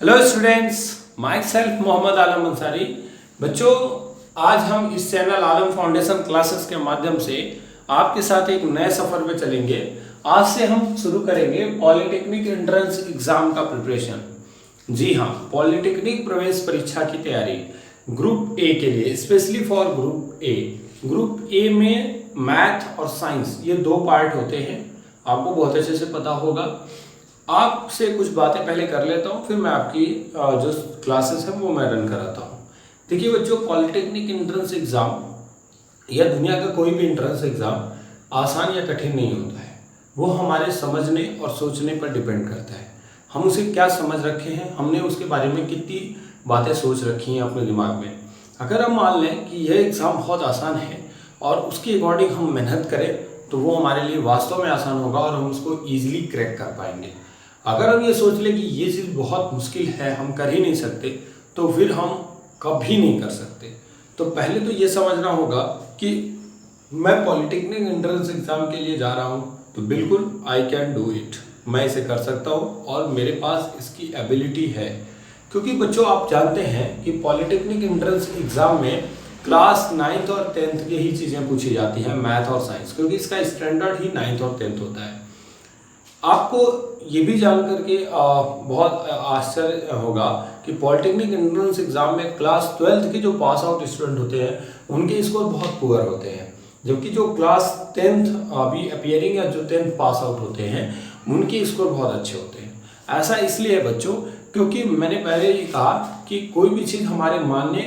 Hello students, myself Mohammad Alam Ansari. बच्चों, आज हम इस चैनल आलम फाउंडेशन क्लासेस के माध्यम से आपके साथ एक नए सफर में चलेंगे। आज से हम शुरू करेंगे पॉलिटेक्निक एंट्रेंस एग्जाम का प्रिपरेशन। जी हाँ, पॉलिटेक्निक प्रवेश परीक्षा की तैयारी ग्रुप ए के लिए, specially for group A. Group A में मैथ और साइंस ये दो पार्ट होते हैं, आपको बहुत अच्छे से पता होगा। आपसे कुछ बातें पहले कर लेता हूँ, फिर मैं आपकी जो क्लासेस है वो मैं रन कराता हूँ। देखिए बच्चों, पॉलिटेक्निक एंट्रेंस एग्जाम या दुनिया का कोई भी एंट्रेंस एग्जाम आसान या कठिन नहीं होता है। वो हमारे समझने और सोचने पर डिपेंड करता है। हम उसे क्या समझ रखे हैं, हमने उसके बारे में कितनी बातें सोच रखी हैं अपने दिमाग में। अगर हम मान लें कि यह एग्ज़ाम बहुत आसान है और उसके अकॉर्डिंग हम मेहनत करें तो वो हमारे लिए वास्तव में आसान होगा और हम उसको ईजिली क्रैक कर पाएंगे। अगर हम ये सोच लें कि ये चीज़ बहुत मुश्किल है, हम कर ही नहीं सकते, तो फिर हम कभी नहीं कर सकते। तो पहले तो ये समझना होगा कि मैं पॉलिटेक्निक एंट्रेंस एग्जाम के लिए जा रहा हूँ, तो बिल्कुल आई कैन डू इट, मैं इसे कर सकता हूँ और मेरे पास इसकी एबिलिटी है। क्योंकि बच्चों, आप जानते हैं कि पॉलिटेक्निक एंट्रेंस एग्जाम में क्लास 9th और 10th की ही चीज़ें पूछी जाती हैं, मैथ और साइंस, क्योंकि इसका स्टैंडर्ड ही 9th और 10th होता है। आपको ये भी जान करके बहुत आश्चर्य होगा कि पॉलिटेक्निक एंट्रेंस एग्जाम में क्लास 12th के जो पास आउट स्टूडेंट होते हैं उनके स्कोर बहुत पुअर होते हैं, जबकि जो क्लास 10th अभी अपीयरिंग या जो 10th पास आउट होते हैं उनके स्कोर बहुत अच्छे होते हैं। ऐसा इसलिए है बच्चों, क्योंकि मैंने पहले ही कहा कि कोई भी चीज़ हमारे मानने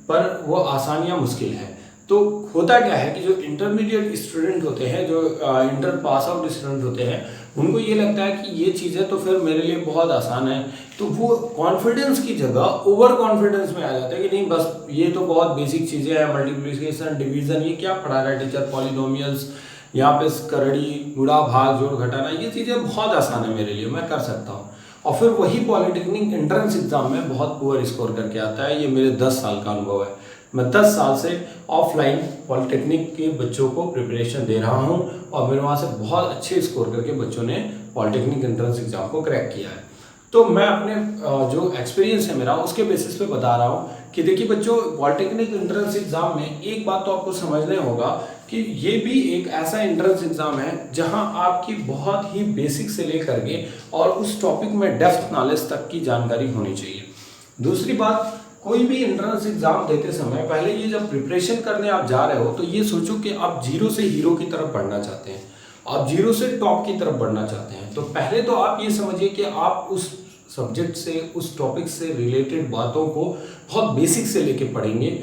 पर वो आसान या मुश्किल है। तो होता क्या है कि जो इंटरमीडिएट स्टूडेंट होते हैं, जो इंटर पास आउट स्टूडेंट होते हैं, उनको ये लगता है कि ये चीज़ें तो फिर मेरे लिए बहुत आसान है, तो वो कॉन्फिडेंस की जगह ओवर कॉन्फिडेंस में आ जाते हैं कि नहीं, बस ये तो बहुत बेसिक चीज़ें हैं, मल्टीप्लिकेशन, डिवीजन, ये क्या पढ़ा रहा है टीचर, पॉलिनोमियल्स, यहाँ पे करड़ी, गुणा, भाग, जोड़, घटाना, ये चीज़ें बहुत आसान है मेरे लिए, मैं कर सकता हूँ। और फिर वही पॉलिटेक्निक एंट्रेंस एग्जाम में बहुत पुअर स्कोर करके आता है। ये मेरे 10 साल का अनुभव है। मैं 10 साल से ऑफलाइन पॉलिटेक्निक के बच्चों को प्रिपरेशन दे रहा हूं और मेरे वहाँ से बहुत अच्छे स्कोर करके बच्चों ने पॉलिटेक्निक एंट्रेंस एग्जाम को क्रैक किया है। तो मैं अपने जो एक्सपीरियंस है मेरा, उसके बेसिस पे बता रहा हूँ कि देखिए बच्चों, पॉलिटेक्निक एंट्रेंस एग्जाम में एक बात तो आपको समझने होगा कि ये भी एक ऐसा एंट्रेंस एग्जाम है जहां आपकी बहुत ही बेसिक से लेकर के और उस टॉपिक में डेप्थ नॉलेज तक की जानकारी होनी चाहिए। दूसरी बात, कोई भी एंट्रेंस एग्जाम देते समय पहले ये जब प्रिपरेशन करने आप जा रहे हो तो ये सोचो कि आप जीरो से हीरो की तरफ बढ़ना चाहते हैं, आप जीरो से टॉप की तरफ बढ़ना चाहते हैं। तो पहले तो आप ये समझिए कि आप उस सब्जेक्ट से, उस टॉपिक से रिलेटेड बातों को बहुत बेसिक से लेके पढ़ेंगे।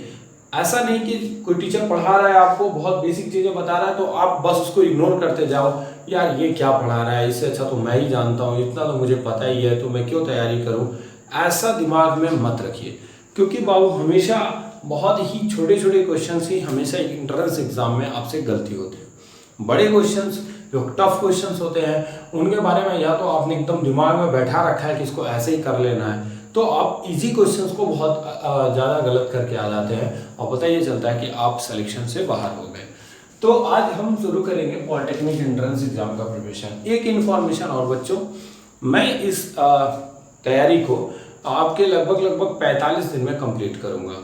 ऐसा नहीं कि कोई टीचर पढ़ा रहा है, आपको बहुत बेसिक चीज़ें बता रहा है तो आप बस उसको इग्नोर करते जाओ, यार ये क्या पढ़ा रहा है, इससे अच्छा तो मैं ही जानता हूँ, इतना तो मुझे पता ही है, तो मैं क्यों तैयारी करूँ। ऐसा दिमाग में मत रखिए, क्योंकि बाबू हमेशा बहुत ही छोटे छोटे क्वेश्चंस ही हमेशा एंट्रेंस एग्जाम में आपसे गलती होती है। बड़े क्वेश्चंस जो टफ क्वेश्चंस होते हैं उनके बारे में या तो आपने एकदम दिमाग में बैठा रखा है कि इसको ऐसे ही कर लेना है, तो आप इजी क्वेश्चंस को बहुत ज़्यादा गलत करके आ जाते हैं और पता ये चलता है कि आप सिलेक्शन से बाहर हो गए। तो आज हम शुरू करेंगे पॉलिटेक्निक एंट्रेंस एग्जाम का प्रिपरेशन। एक इन्फॉर्मेशन और बच्चों, मैं इस तैयारी को आपके लगभग 45 दिन में कंप्लीट करूंगा।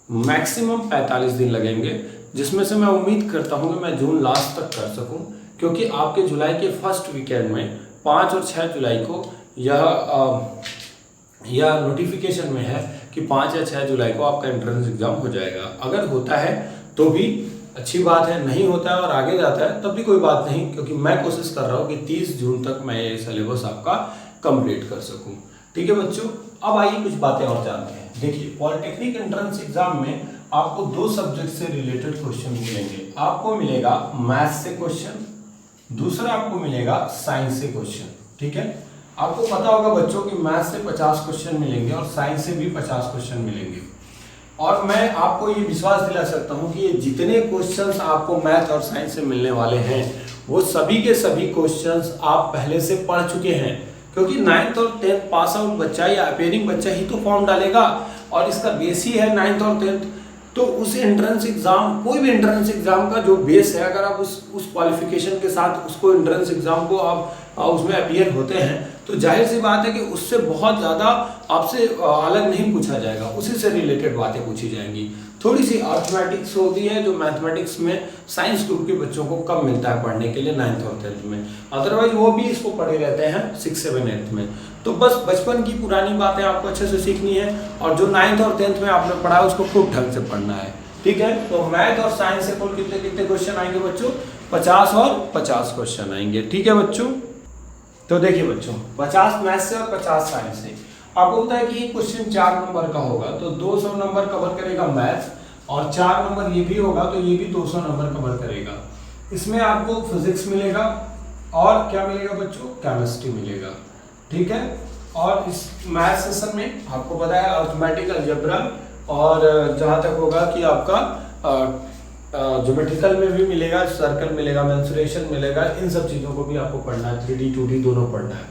मैक्सिमम 45 दिन लगेंगे, जिसमें से मैं उम्मीद करता हूं कि मैं जून लास्ट तक कर सकूं, क्योंकि आपके जुलाई के फर्स्ट वीकेंड में 5 और 6 जुलाई को यह नोटिफिकेशन में है कि 5 या 6 जुलाई को आपका एंट्रेंस एग्जाम हो जाएगा। अगर होता है तो भी अच्छी बात है, नहीं होता है और आगे जाता है तब भी कोई बात नहीं, क्योंकि मैं कोशिश कर रहा हूँ कि 30 जून तक मैं ये सिलेबस आपका कंप्लीट कर सकूँ। ठीक है बच्चों, अब आइए कुछ बातें और जानते हैं। देखिए, पॉलिटेक्निक एंट्रेंस एग्जाम में आपको 2 सब्जेक्ट से रिलेटेड क्वेश्चन मिलेंगे। आपको मिलेगा मैथ्स से क्वेश्चन, दूसरा आपको मिलेगा साइंस से क्वेश्चन। ठीक है, आपको पता होगा बच्चों कि मैथ्स से 50 क्वेश्चन मिलेंगे और साइंस से भी 50 क्वेश्चन मिलेंगे। और मैं आपको ये विश्वास दिला सकता हूँ कि ये जितने क्वेश्चंस आपको मैथ और साइंस से मिलने वाले हैं वो सभी के सभी क्वेश्चंस आप पहले से पढ़ चुके हैं, क्योंकि 9th और 10th पास आउट बच्चा या अपीयरिंग बच्चा ही तो फॉर्म डालेगा और इसका बेस ही है 9th और 10th। तो उस एंट्रेंस एग्जाम, कोई भी एंट्रेंस एग्जाम का जो बेस है, अगर आप उस क्वालिफिकेशन के साथ उसको एंट्रेंस एग्जाम को आप उसमें अपीयर होते हैं, तो जाहिर सी बात है कि उससे बहुत ज़्यादा आपसे अलग नहीं पूछा जाएगा, उसी से रिलेटेड बातें पूछी जाएंगी। थोड़ी सी अर्थमेटिक्स होती है जो मैथमेटिक्स में साइंस ग्रुप के बच्चों को कम मिलता है पढ़ने के लिए 9th और 10th में, अदरवाइज वो भी इसको पढ़े रहते हैं 6, 7, 8th में। तो बस बचपन की पुरानी बातें आपको अच्छे से सीखनी है, और जो 9th और 10th में आपने पढ़ा है उसको खूब ढंग से पढ़ना है, ठीक है। तो मैथ और साइंस से कुल कितने कितने क्वेश्चन आएंगे बच्चों? 50 और 50 क्वेश्चन आएंगे, ठीक है बच्चों। तो देखिए बच्चों, 50 मैथ से और 50 साइंस से। आपको होता है कि क्वेश्चन 4 नंबर का होगा तो 200 नंबर कवर करेगा मैथ्स, और 4 नंबर ये भी होगा तो ये भी 200 नंबर कवर करेगा। इसमें आपको फिजिक्स मिलेगा और क्या मिलेगा बच्चों? केमिस्ट्री मिलेगा, ठीक है। और इस मैथ सेशन में आपको पता है अर्थमेटिक, अलजेब्रा, और जहाँ तक होगा कि आपका ज्योमेट्रिकल में भी मिलेगा, सर्कल मिलेगा, मेंसुरेशन मिलेगा, इन सब चीज़ों को भी आपको पढ़ना है, 3D 2D दोनों पढ़ना है,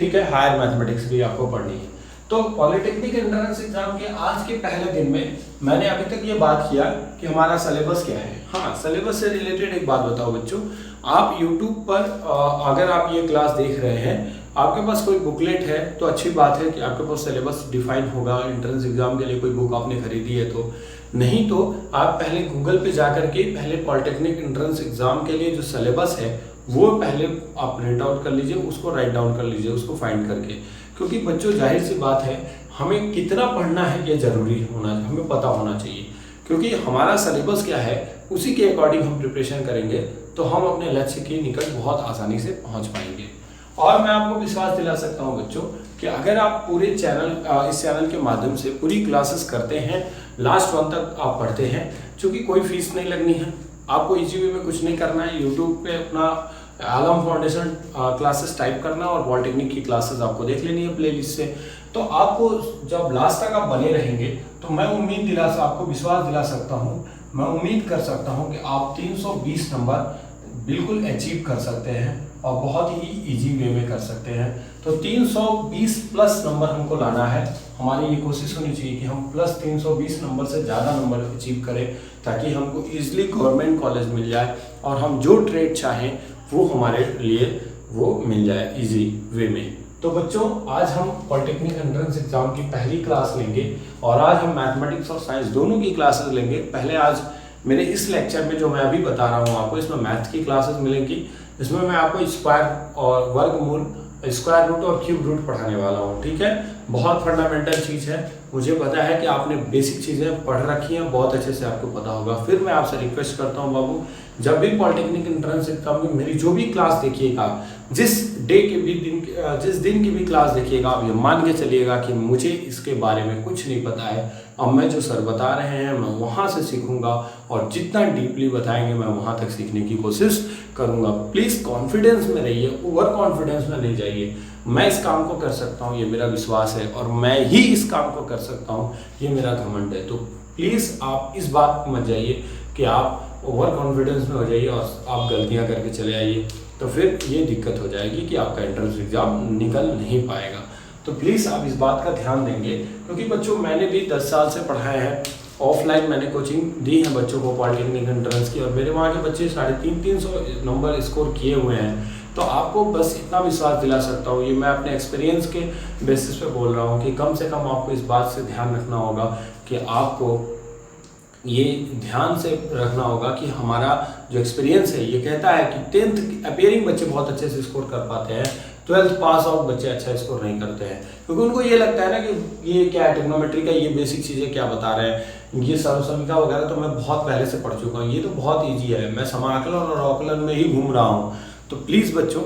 ठीक है। हायर मैथमेटिक्स भी आपको पढ़नी है। तो पॉलिटेक्निक एंट्रेंस एग्जाम के आज के पहले दिन में मैंने अभी तक ये बात किया कि हमारा सिलेबस क्या है। हाँ, सिलेबस से रिलेटेड एक बात बताओ बच्चों, आप YouTube पर अगर आप ये क्लास देख रहे हैं, आपके पास कोई बुकलेट है तो अच्छी बात है कि आपके पास सिलेबस डिफाइन होगा। एंट्रेंस एग्जाम के लिए कोई बुक आपने खरीदी है तो, नहीं तो आप पहले गूगल पे जाकर के पहले पॉलिटेक्निक एंट्रेंस एग्जाम के लिए जो सिलेबस है वो पहले आप प्रिंट आउट कर लीजिए, उसको राइट डाउन कर लीजिए, उसको फाइंड करके। क्योंकि बच्चों जाहिर सी बात है, हमें कितना पढ़ना है ये जरूरी होना, हमें पता होना चाहिए। क्योंकि हमारा सिलेबस क्या है उसी के अकॉर्डिंग हम प्रिपरेशन करेंगे तो हम अपने लक्ष्य के निकट बहुत आसानी से पहुंच पाएंगे। और मैं आपको विश्वास दिला सकता हूं बच्चों कि अगर आप पूरे इस चैनल के माध्यम से पूरी क्लासेस करते हैं, लास्ट 1 तक आप पढ़ते हैं, क्योंकि कोई फीस नहीं लगनी है, आपको इजी वे में कुछ नहीं करना है, यूट्यूब पे अपना आलम फाउंडेशन क्लासेस टाइप करना और पॉलिटेक्निक की क्लासेस आपको देख लेनी है प्लेलिस्ट से। तो आपको जब लास्ट तक आप बने रहेंगे तो मैं आपको विश्वास दिला सकता हूँ, मैं उम्मीद कर सकता हूँ कि आप 320 नंबर बिल्कुल अचीव कर सकते हैं और बहुत ही इजी वे में कर सकते हैं। तो 320 प्लस नंबर हमको लाना है, हमारी ये कोशिश होनी चाहिए कि हम प्लस 320 नंबर से ज़्यादा नंबर अचीव करें, ताकि हमको इजीली गवर्नमेंट कॉलेज मिल जाए और हम जो ट्रेड चाहें वो हमारे लिए वो मिल जाए इजी वे में। तो बच्चों, आज हम पॉलिटेक्निक एंट्रेंस एग्जाम की पहली क्लास लेंगे और आज हम मैथमेटिक्स और साइंस दोनों की क्लासेस लेंगे। पहले आज मेरे इस लेक्चर में जो मैं अभी बता रहा हूँ आपको, इसमें मैथ की क्लासेस मिलेंगी, इसमें मैं आपको स्क्वायर और वर्गमूल, स्क्वायर रूट और क्यूब रूट पढ़ाने वाला हूँ, ठीक है। बहुत फंडामेंटल चीज़ है, मुझे पता है कि आपने बेसिक चीज़ें पढ़ रखी हैं, बहुत अच्छे से आपको पता होगा। फिर मैं आपसे रिक्वेस्ट करता हूँ बाबू, जब भी पॉलिटेक्निक एंट्रेंस एग्जाम में मेरी जो भी क्लास देखिएगा, जिस दिन की भी क्लास देखिएगा, आप ये मान के चलिएगा कि मुझे इसके बारे में कुछ नहीं पता है, अब मैं जो सर बता रहे हैं मैं वहाँ से सीखूंगा और जितना डीपली बताएंगे मैं वहाँ तक सीखने की कोशिश करूंगा। प्लीज़ कॉन्फिडेंस में रहिए, ओवर कॉन्फिडेंस में नहीं जाइए। मैं इस काम को कर सकता हूँ, ये मेरा विश्वास है, और मैं ही इस काम को कर सकता हूँ, ये मेरा घमंड है। तो प्लीज़ आप इस बात को मत जाइए कि आप ओवर कॉन्फिडेंस में हो जाइए और आप गलतियाँ करके चले आइए, तो फिर ये दिक्कत हो जाएगी कि आपका एंट्रेंस एग्जाम निकल नहीं पाएगा। तो प्लीज़ आप इस बात का ध्यान देंगे, क्योंकि बच्चों मैंने भी 10 साल से पढ़ाया है, ऑफलाइन मैंने कोचिंग दी है बच्चों को पॉलिटेक्निक एंट्रेंस की, और मेरे वहाँ के बच्चे 350 नंबर स्कोर किए हुए हैं। तो आपको बस इतना विश्वास दिला सकता हूँ, ये मैं अपने एक्सपीरियंस के बेसिस पे बोल रहा हूँ, कि कम से कम आपको इस बात से ध्यान रखना होगा कि आपको ये ध्यान से रखना होगा कि हमारा जो एक्सपीरियंस है ये कहता है कि 10th अपीयरिंग बच्चे बहुत अच्छे से स्कोर कर पाते हैं, 12th पास आउट बच्चे अच्छा स्कोर नहीं करते हैं, क्योंकि उनको ये लगता है ना कि ये क्या है, ट्रिग्नोमेट्री का ये बेसिक चीज़ें क्या बता रहे हैं, ये सर्वसमीका वगैरह तो मैं बहुत पहले से पढ़ चुका हूँ, ये तो बहुत ईजी है, मैं समाकलन और अवकलन में ही घूम रहा हूँ। तो प्लीज़ बच्चों,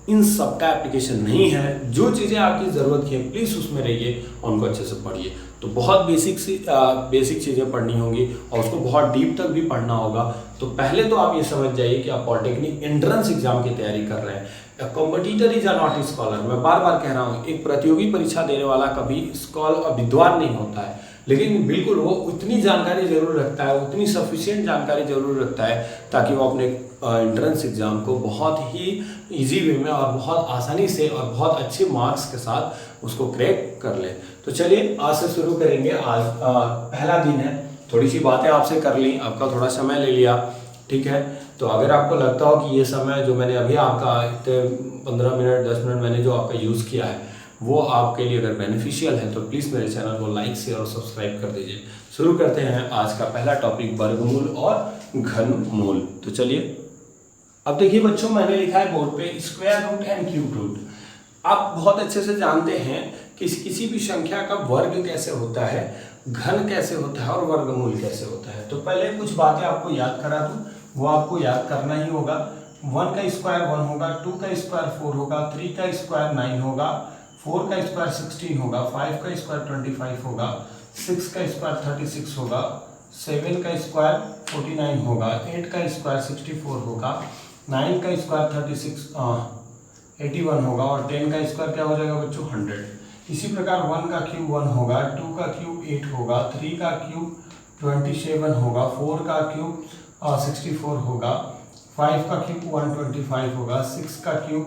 इन सब का एप्लीकेशन नहीं है, जो चीज़ें आपकी ज़रूरत की है प्लीज़ उसमें रहिए और उनको अच्छे से पढ़िए। तो बहुत बेसिक चीज़ें पढ़नी होंगी और उसको बहुत डीप तक भी पढ़ना होगा। तो पहले तो आप ये समझ जाइए कि आप पॉलिटेक्निक एंट्रेंस एग्जाम की तैयारी कर रहे हैं। Competitor is a not a scholar, मैं बार बार कह रहा हूँ, एक प्रतियोगी परीक्षा देने वाला कभी विद्वान नहीं होता है, लेकिन बिल्कुल वो उतनी जानकारी जरूर रखता है, उतनी सफिशिएंट जानकारी जरूर रखता है, ताकि वो अपने एंट्रेंस एग्जाम को बहुत ही इजी वे में और बहुत आसानी से और बहुत अच्छे मार्क्स के साथ उसको क्रैक कर ले। तो चलिए आज से शुरू करेंगे। आज पहला दिन है, थोड़ी सी बातें आपसे कर ली, आपका थोड़ा समय ले लिया, ठीक है। तो अगर आपको लगता हो कि ये समय जो मैंने अभी आपका 15 मिनट 10 मिनट मैंने जो आपका यूज़ किया है वो आपके लिए अगर बेनिफिशियल है तो प्लीज़ मेरे चैनल को लाइक शेयर और सब्सक्राइब कर दीजिए। शुरू करते हैं आज का पहला टॉपिक, वर्गमूल और घनमूल। तो चलिए, अब देखिए बच्चों, मैंने लिखा है बोर्ड पे square root and cube root. आप बहुत अच्छे से जानते हैं कि किसी भी संख्या का वर्ग कैसे होता है, घन कैसे होता है और वर्गमूल कैसे होता है। तो पहले कुछ बातें आपको याद करा दूं, वो आपको याद करना ही होगा। 1 का स्क्वायर 1 होगा, 2 का स्क्वायर 4 होगा, 3 का स्क्वायर 9 होगा, 4 का स्क्वायर 16 होगा, 5 का स्क्वायर 25 होगा, 6 का स्क्वायर 36 होगा, 7 का स्क्वायर 49 होगा, 8 का स्क्वायर 64 होगा, 9 का स्क्वायर 81 होगा और 10 का स्क्वायर क्या हो जाएगा बच्चों 100। इसी प्रकार 1 का क्यूब 1 होगा, 2 का क्यूब 8 होगा, 3 का क्यूब 27 होगा, 4 का क्यूब 64 होगा, 5 का क्यूब 125 होगा, 6 का क्यूब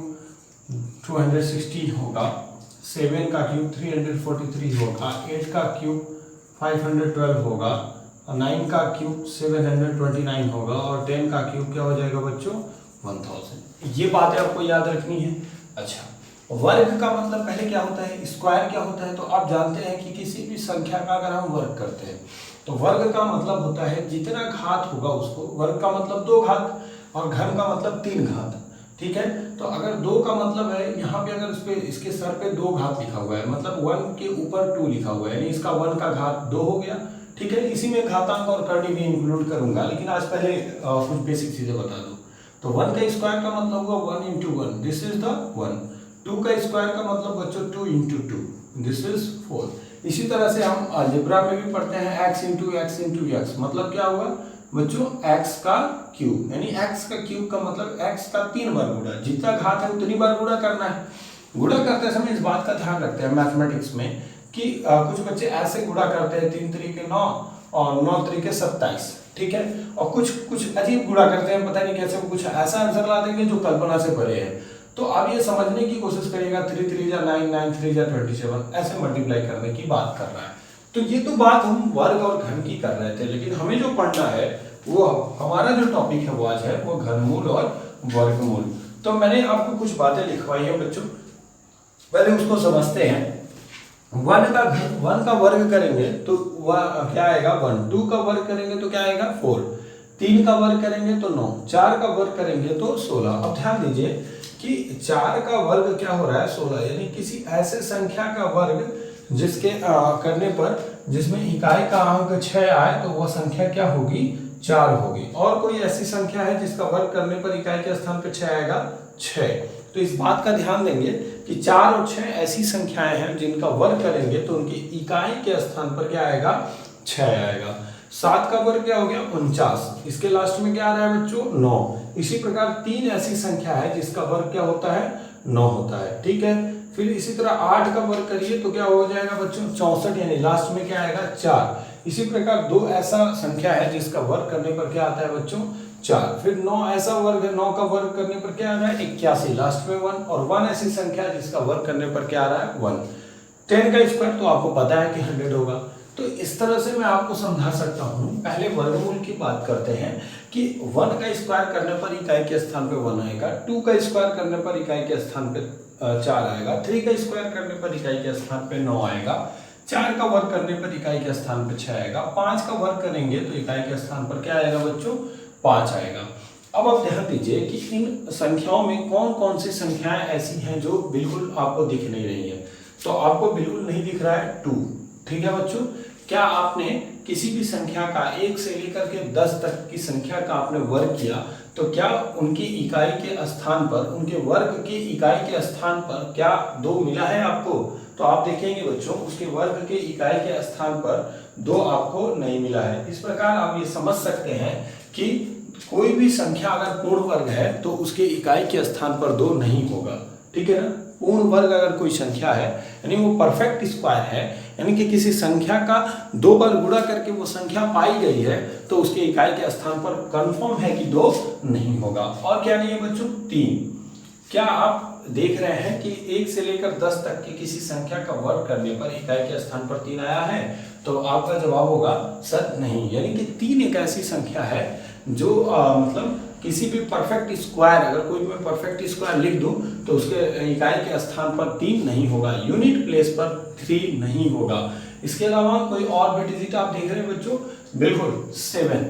216 होगा, 7 का क्यूब 343 होगा, 8 का क्यूब 512 होगा, 9 का क्यूब 729 होगा और 10 का क्यूब क्या हो जाएगा बच्चों 1000। ये बातें आपको याद रखनी है। अच्छा, वर्ग का मतलब पहले क्या होता है, स्क्वायर क्या होता है। तो आप जानते हैं कि किसी भी संख्या का अगर हम वर्ग करते हैं तो वर्ग का मतलब होता है जितना घात होगा उसको, वर्ग का मतलब 2 घात और घन का मतलब 3 घात। ठीक है, तो अगर 2 का मतलब है, यहाँ पे अगर इस पे इसके सर पे 2 घात लिखा हुआ है, मतलब 1 के ऊपर 2 लिखा हुआ है, यानी इसका 1 का घात 2 हो गया। ठीक है, इसी में घातांक और कर्ण भी इंक्लूड करूंगा, लेकिन आज पहले कुछ बेसिक चीजें बता दूं। तो 1 का स्क्वायर का मतलब हुआ 1 into 1, दिस इज द 1। 2 का स्क्वायर का मतलब बच्चों 2 into 2, दिस इज 4। इसी तरह से हम अलजेब्रा में भी पढ़ते हैं x into x into x, मतलब क्या हुआ बच्चों x का क्यूब, यानी x का क्यूब का मतलब x का 3 बार गुणा, जितना घात है उतनी बार गुणा करना है। गुणा करते समय इस बात का ध्यान रखते हैं मैथमेटिक्स में कि कुछ बच्चे ऐसे गुणा करते हैं 3 3 9 और 9 3 27। ठीक है, और कुछ अजीब गुणा करते हैं, पता नहीं कैसे, कुछ ऐसा आंसर ला देंगे जो कल्पना से परे है। तो आप ये समझने की कोशिश करिएगा 3 3 जा 9 9 3 जा 27 ऐसे मल्टीप्लाई करने की बात कर रहा है। तो ये तो बात हम वर्ग और घन की कर रहे थे, लेकिन हमें जो पढ़ना है वो हमारा जो टॉपिक है वो आज है वो घनमूल और वर्गमूल। तो मैंने आपको कुछ बातें लिखवाई है बच्चों, पहले उसको समझते हैं। 1 का वर्ग करेंगे तो वह क्या आएगा 1, 2 का वर्ग करेंगे तो क्या आएगा 4, 3 का वर्ग करेंगे तो 9, 4 का वर्ग करेंगे तो 16। अब ध्यान दीजिए कि 4 का वर्ग क्या हो रहा है 16, यानी किसी ऐसे संख्या का वर्ग जिसके करने पर जिसमें इकाई का अंक 6 आए तो वह संख्या क्या होगी 4 होगी। और कोई ऐसी संख्या है जिसका वर्ग करने पर इकाई के स्थान पर 6 आएगा 6। तो इस बात का ध्यान देंगे कि 4 और 6 ऐसी संख्याएं हैं जिनका वर्ग करेंगे तो उनकी इकाई के स्थान पर क्या आएगा 6 आएगा। 7 का वर्ग क्या हो गया 49, इसके लास्ट में क्या आ रहा है बच्चों 9। इसी प्रकार 3 ऐसी संख्या है जिसका वर्ग क्या होता है 9 होता है। ठीक है, फिर इसी तरह 8 का वर्ग करिए तो क्या हो जाएगा बच्चों 64, यानी लास्ट में क्या आएगा 4। इसी प्रकार 2 ऐसा संख्या है जिसका वर्ग करने पर क्या आता है बच्चों 4। फिर 9 ऐसा वर्ग है, 9 का वर्ग करने पर क्या आ रहा है 81, लास्ट में 1। और 1 ऐसी संख्या जिसका वर्ग करने पर क्या आ रहा है 1। 10 का स्क्वायर तो आपको पता है कि 100 होगा। तो इस तरह से मैं आपको समझा सकता हूं। पहले वर्गमूल की बात करते हैं कि 1 का स्क्वायर करने पर इकाई के स्थान पे 1 आएगा, 2 का स्क्वायर करने पर इकाई के स्थान पे 4 आएगा, 3 का स्क्वायर करने पर इकाई के स्थान पे 9 आएगा, 4 का वर्ग करने पर इकाई के स्थान पे 6 आएगा, 5 का वर्ग करेंगे तो इकाई के स्थान पर क्या आएगा बच्चों 5 आएगा। अब आप ध्यान दीजिए कि इन संख्याओं में कौन कौन सी संख्याएं ऐसी हैं जो बिल्कुल आपको दिख नहीं रही है। तो आपको बिल्कुल नहीं दिख रहा है 2। ठीक है बच्चों, क्या आपने किसी भी संख्या का 1 से लेकर के 10 तक की संख्या का आपने वर्ग किया तो क्या उनकी इकाई के स्थान पर, उनके वर्ग की इकाई के स्थान पर क्या 2 मिला है आपको? तो आप देखेंगे बच्चों उसके वर्ग के इकाई के स्थान पर 2 आपको नहीं मिला है। इस प्रकार आप ये समझ सकते हैं कि कोई भी संख्या अगर पूर्ण वर्ग है तो उसके इकाई के स्थान पर 2 नहीं होगा। ठीक है ना, पूर्ण वर्ग अगर कोई संख्या है यानी वो परफेक्ट स्क्वायर है, यानी कि किसी संख्या का 2 बार गुणा करके वो संख्या पाई गई है तो उसके इकाई के स्थान पर कंफर्म है कि 2 नहीं होगा। और क्या नहीं है बच्चों 3। क्या आप देख रहे हैं कि 1 से लेकर 10 तक की किसी संख्या का वर्ग करने पर इकाई के स्थान पर 3 आया है? तो आपका जवाब होगा सर नहीं, यानी कि 3 एक ऐसी संख्या है जो मतलब किसी भी परफेक्ट स्क्वायर, अगर कोई मैं परफेक्ट स्क्वायर लिख दूं तो उसके इकाई के स्थान पर 3 नहीं होगा, यूनिट प्लेस पर 3 नहीं होगा। इसके अलावा कोई और भी डिजिट आप देख रहे हैं बच्चों, बिल्कुल 7।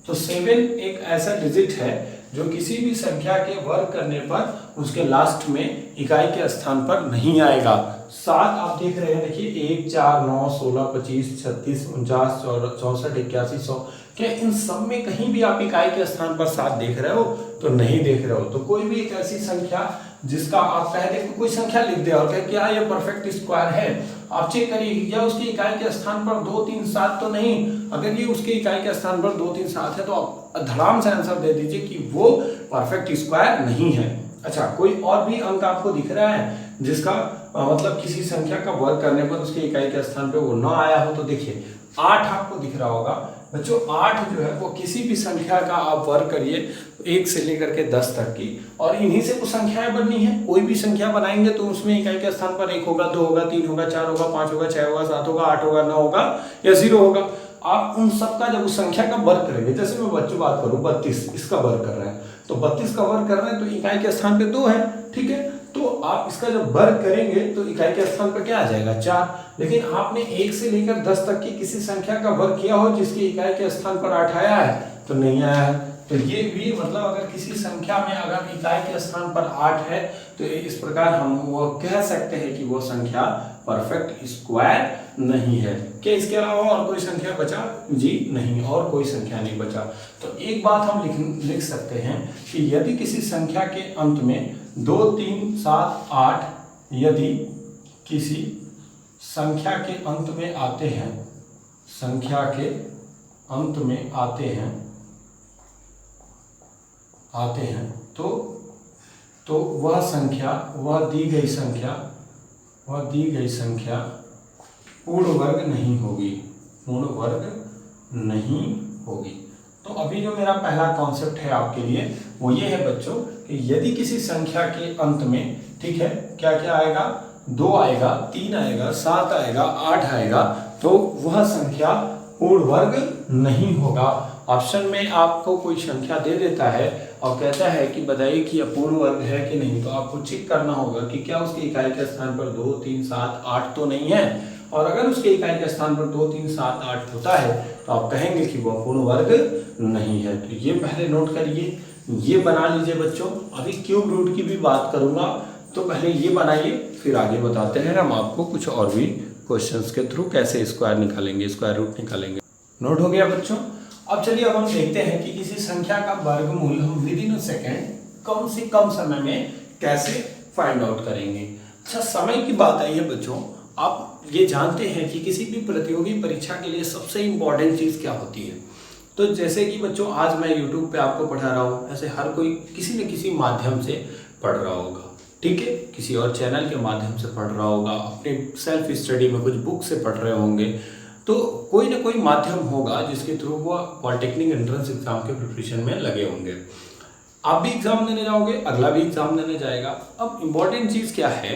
तो 7 एक ऐसा डिजिट है जो किसी भी संख्या के वर्ग करने पर उसके लास्ट में इकाई के स्थान पर नहीं आएगा। 7 आप देख रहे हैं, देखिए 1, 4, 9, 16, 25, 36, 49, 64, 81, 100, क्या इन सब में कहीं भी आप इकाई के स्थान पर 7 देख रहे हो? तो नहीं देख रहे हो। तो कोई भी एक ऐसी संख्या जिसका आप पहले कोई संख्या लिख दे और कहे क्या ये परफेक्ट स्क्वायर है, आप चेक करिए या उसकी इकाई के स्थान पर 2, 3, 7 तो नहीं। अगर ये उसके इकाई के स्थान पर 2, 3, 7 है तो आप धड़ाम से आंसर दे दीजिए कि वो परफेक्ट स्क्वायर नहीं है। अच्छा, कोई और भी अंक आपको दिख रहा है जिसका मतलब किसी संख्या का वर्ग करने पर उसके इकाई के स्थान पे वो न आया हो? तो देखिए 8 आपको दिख रहा होगा बच्चों। 8 जो है वो किसी भी संख्या का आप वर्ग करिए 1 से लेकर के 10 तक की, और इन्हीं से कुछ संख्याएं बननी है। कोई भी संख्या बनाएंगे तो उसमें इकाई के स्थान पर 1 होगा, 2 होगा, 3 होगा, 4 होगा, 5 होगा, 6 होगा, 7 होगा, 8 होगा, 9 होगा या 0 होगा। आप उन सब का जब उस संख्या का वर्ग करेंगे, जैसे मैं बच्चों बात करूं 32, इसका वर्ग कर रहे हैं तो 32 का वर्ग कर रहे हैं तो इकाई के स्थान पे 2 है, ठीक है। तो आप इसका जब वर्ग करेंगे तो इकाई के स्थान पर क्या आ जाएगा? 4। लेकिन आपने 1 से लेकर 10 तक की किसी संख्या का वर्ग किया हो जिसकी इकाई के स्थान पर 8 आया है? तो नहीं आया है। तो ये भी मतलब अगर किसी संख्या में अगर इकाई के स्थान पर 8 है तो इस प्रकार हम वो कह सकते हैं कि वो संख्या परफेक्ट स्क्वायर नहीं है। क्या इसके अलावा और कोई संख्या बचा? जी नहीं, और कोई संख्या नहीं बचा। तो एक बात हम लिख सकते हैं कि यदि किसी संख्या के अंत में 2, 3, 7, 8 यदि किसी संख्या के अंत में आते हैं, संख्या के अंत में आते हैं तो वह संख्या, वह दी गई संख्या पूर्ण वर्ग नहीं होगी, पूर्ण वर्ग नहीं होगी। तो अभी जो मेरा पहला कॉन्सेप्ट है आपके लिए वो ये है बच्चों कि यदि किसी संख्या के अंत में, ठीक है, क्या क्या आएगा? 2 आएगा, 3 आएगा, 7 आएगा, 8 आएगा, तो वह संख्या पूर्ण वर्ग नहीं होगा। ऑप्शन में आपको कोई संख्या दे देता है और कहता है कि बताइए कि यह पूर्ण वर्ग है कि नहीं, तो आपको चेक करना होगा कि क्या उसके इकाई के स्थान पर 2, 3, 7, 8 तो नहीं है। और अगर उसके इकाई के स्थान पर 2, 3, 7, 8 होता है तो आप कहेंगे कि वह पूर्ण वर्ग नहीं है। तो ये पहले नोट करिए, ये बना लीजिए बच्चों। अभी क्यूब रूट की भी बात करूंगा, तो पहले ये बनाइए, फिर आगे बताते हैं हम आपको कुछ और भी क्वेश्चंस के थ्रू कैसे स्क्वायर निकालेंगे, स्क्वायर रूट निकालेंगे। नोट हो गया बच्चों? अब चलिए अब हम देखते हैं कि किसी संख्या का वर्गमूल हम विद इन सेकेंड कम से कम समय में कैसे फाइंड आउट करेंगे। अच्छा, समय की बात आई है बच्चों, आप ये जानते हैं कि किसी भी प्रतियोगी परीक्षा के लिए सबसे इम्पोर्टेंट चीज़ क्या होती है। तो जैसे कि बच्चों आज मैं YouTube पे आपको पढ़ा रहा हूँ, ऐसे हर कोई किसी न किसी माध्यम से पढ़ रहा होगा, ठीक है, किसी और चैनल के माध्यम से पढ़ रहा होगा, अपने सेल्फ स्टडी में कुछ बुक से पढ़ रहे होंगे। तो कोई ना कोई माध्यम होगा जिसके थ्रू वो पॉलिटेक्निक एंट्रेंस एग्जाम के प्रिपरेशन में लगे होंगे। आप भी एग्जाम देने जाओगे, अगला भी एग्जाम देने जाएगा। अब इम्पॉर्टेंट चीज़ क्या है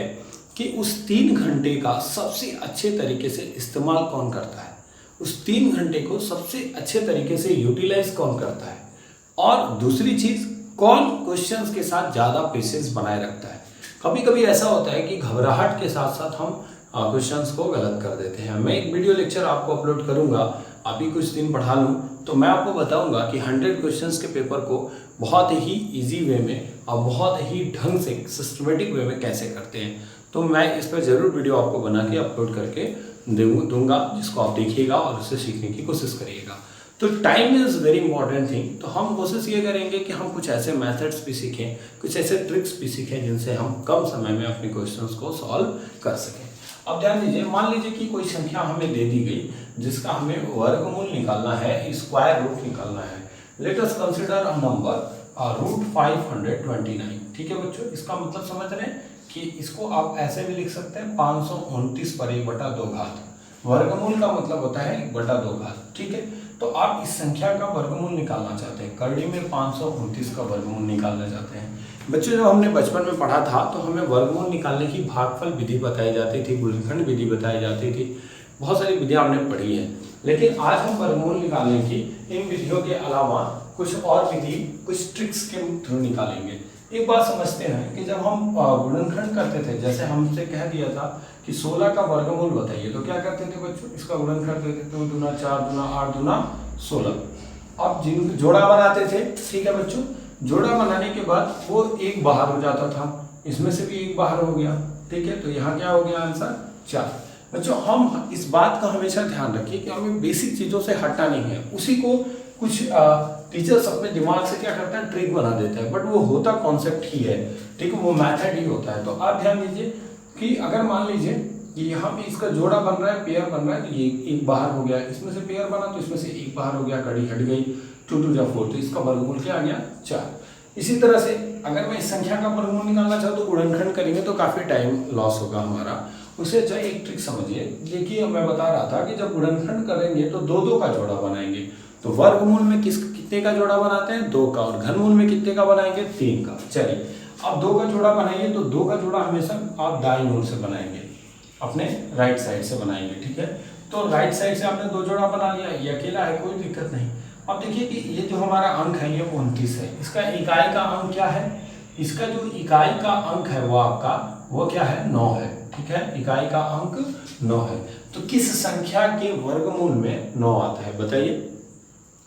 कि उस 3 घंटे का सबसे अच्छे तरीके से इस्तेमाल कौन करता है, उस 3 घंटे को सबसे अच्छे तरीके से यूटिलाइज कौन करता है, और दूसरी चीज़ कौन क्वेश्चंस के साथ ज़्यादा पेशेंस बनाए रखता है। कभी कभी ऐसा होता है कि घबराहट के साथ साथ हम क्वेश्चंस को गलत कर देते हैं। मैं एक वीडियो लेक्चर आपको अपलोड करूंगा, अभी कुछ दिन पढ़ा लूँ तो मैं आपको बताऊंगा कि 100 क्वेश्चंस के पेपर को बहुत ही इजी वे में और बहुत ही ढंग से सिस्टमेटिक वे में कैसे करते हैं। तो मैं इस पर ज़रूर वीडियो आपको बना के अपलोड करके दूंगा, जिसको आप देखिएगा और उससे सीखने की कोशिश करिएगा। तो time is very important thing. तो हम कोशिश ये करेंगे कि हम कुछ ऐसे मेथड्स भी सीखें, कुछ ऐसे ट्रिक्स भी सीखें जिनसे हम कम समय में अपने क्वेश्चंस को सॉल्व कर सकें। अब ध्यान दीजिए, मान लीजिए कि कोई संख्या हमें दे दी गई जिसका हमें वर्गमूल निकालना है, स्क्वायर रूट निकालना है। Let us consider a number root 529। ठीक है बच्चों, इसका मतलब समझ रहे हैं कि इसको आप ऐसे भी लिख सकते हैं 529 पर 1/2 वर्गमूल का मतलब होता है 1/2। ठीक है, तो आप इस संख्या का वर्गमूल निकालना चाहते हैं, करड़ी में 529 का वर्गमूल निकालना चाहते हैं। बच्चों जब हमने बचपन में पढ़ा था तो हमें वर्गमूल निकालने की भागफल विधि बताई जाती थी, गुणनखंड विधि बताई जाती थी, बहुत सारी विधियां हमने पढ़ी है। लेकिन आज हम वर्गमूल निकालने की इन विधियों के अलावा कुछ और विधि, कुछ ट्रिक्स के थ्रू निकालेंगे। एक बात समझते हैं कि जब हम गुणनखंड करते थे, जैसे हमसे कह दिया था कि 16 का वर्गमूल बताइए, तो क्या करते थे बच्चों, इसका गुणनखंड करते थे, 2 दूना 4 दूना 8 दूना 16। अब जिन जोड़ा बनाते थे, ठीक है बच्चों, जोड़ा बनाने के बाद वो एक बाहर हो जाता था, इसमें से भी एक बाहर हो गया, ठीक है, तो यहाँ क्या हो गया आंसर 4। बच्चों हम इस बात का हमेशा ध्यान रखिए कि हमें बेसिक चीज़ों से हटना नहीं है, उसी को कुछ टीचर्स अपने दिमाग से क्या करते हैं, ट्रिक बना देते हैं, बट वो होता कॉन्सेप्ट ही है, ठीक है, वो मैथड ही होता है। तो आप ध्यान दीजिए कि अगर मान लीजिए कि यहाँ पे इसका जोड़ा बन रहा है, पेयर बन रहा है, तो ये एक बाहर हो गया, इसमें से पेयर बना तो इसमें से एक बाहर हो गया, कड़ी हट गई, 2 2 जा 4, तो इसका वर्गमूल क्या आ गया 4। इसी तरह से अगर मैं इस संख्या का वर्गमूल निकालना चाहूँ तो गुणनखंड करेंगे तो काफी टाइम लॉस होगा हमारा। उससे अच्छा एक ट्रिक समझिए, देखिए मैं बता रहा था कि जब गुणनखंड करेंगे तो 2 2 का जोड़ा बनाएंगे, तो वर्गमूल में कितने का जोड़ा बनाते हैं, 2 का, और घनमूल में कितने का बनाएंगे, 3 का। चलिए अब 2 का जोड़ा बनाइए, तो 2 का जोड़ा हमेशा आप दाईं ओर से बनाएंगे, अपने राइट साइड से बनाएंगे, ठीक है। तो राइट साइड से आपने 2 जोड़ा बना लिया, ये अकेला है, कोई दिक्कत नहीं। अब देखिए कि ये जो हमारा अंक है ये 29 है, इसका इकाई का अंक क्या है, इसका जो इकाई का अंक है वो आपका वो क्या है 9 है, ठीक है, इकाई का अंक 9 है। तो किस संख्या के वर्गमूल में 9 आता है, बताइए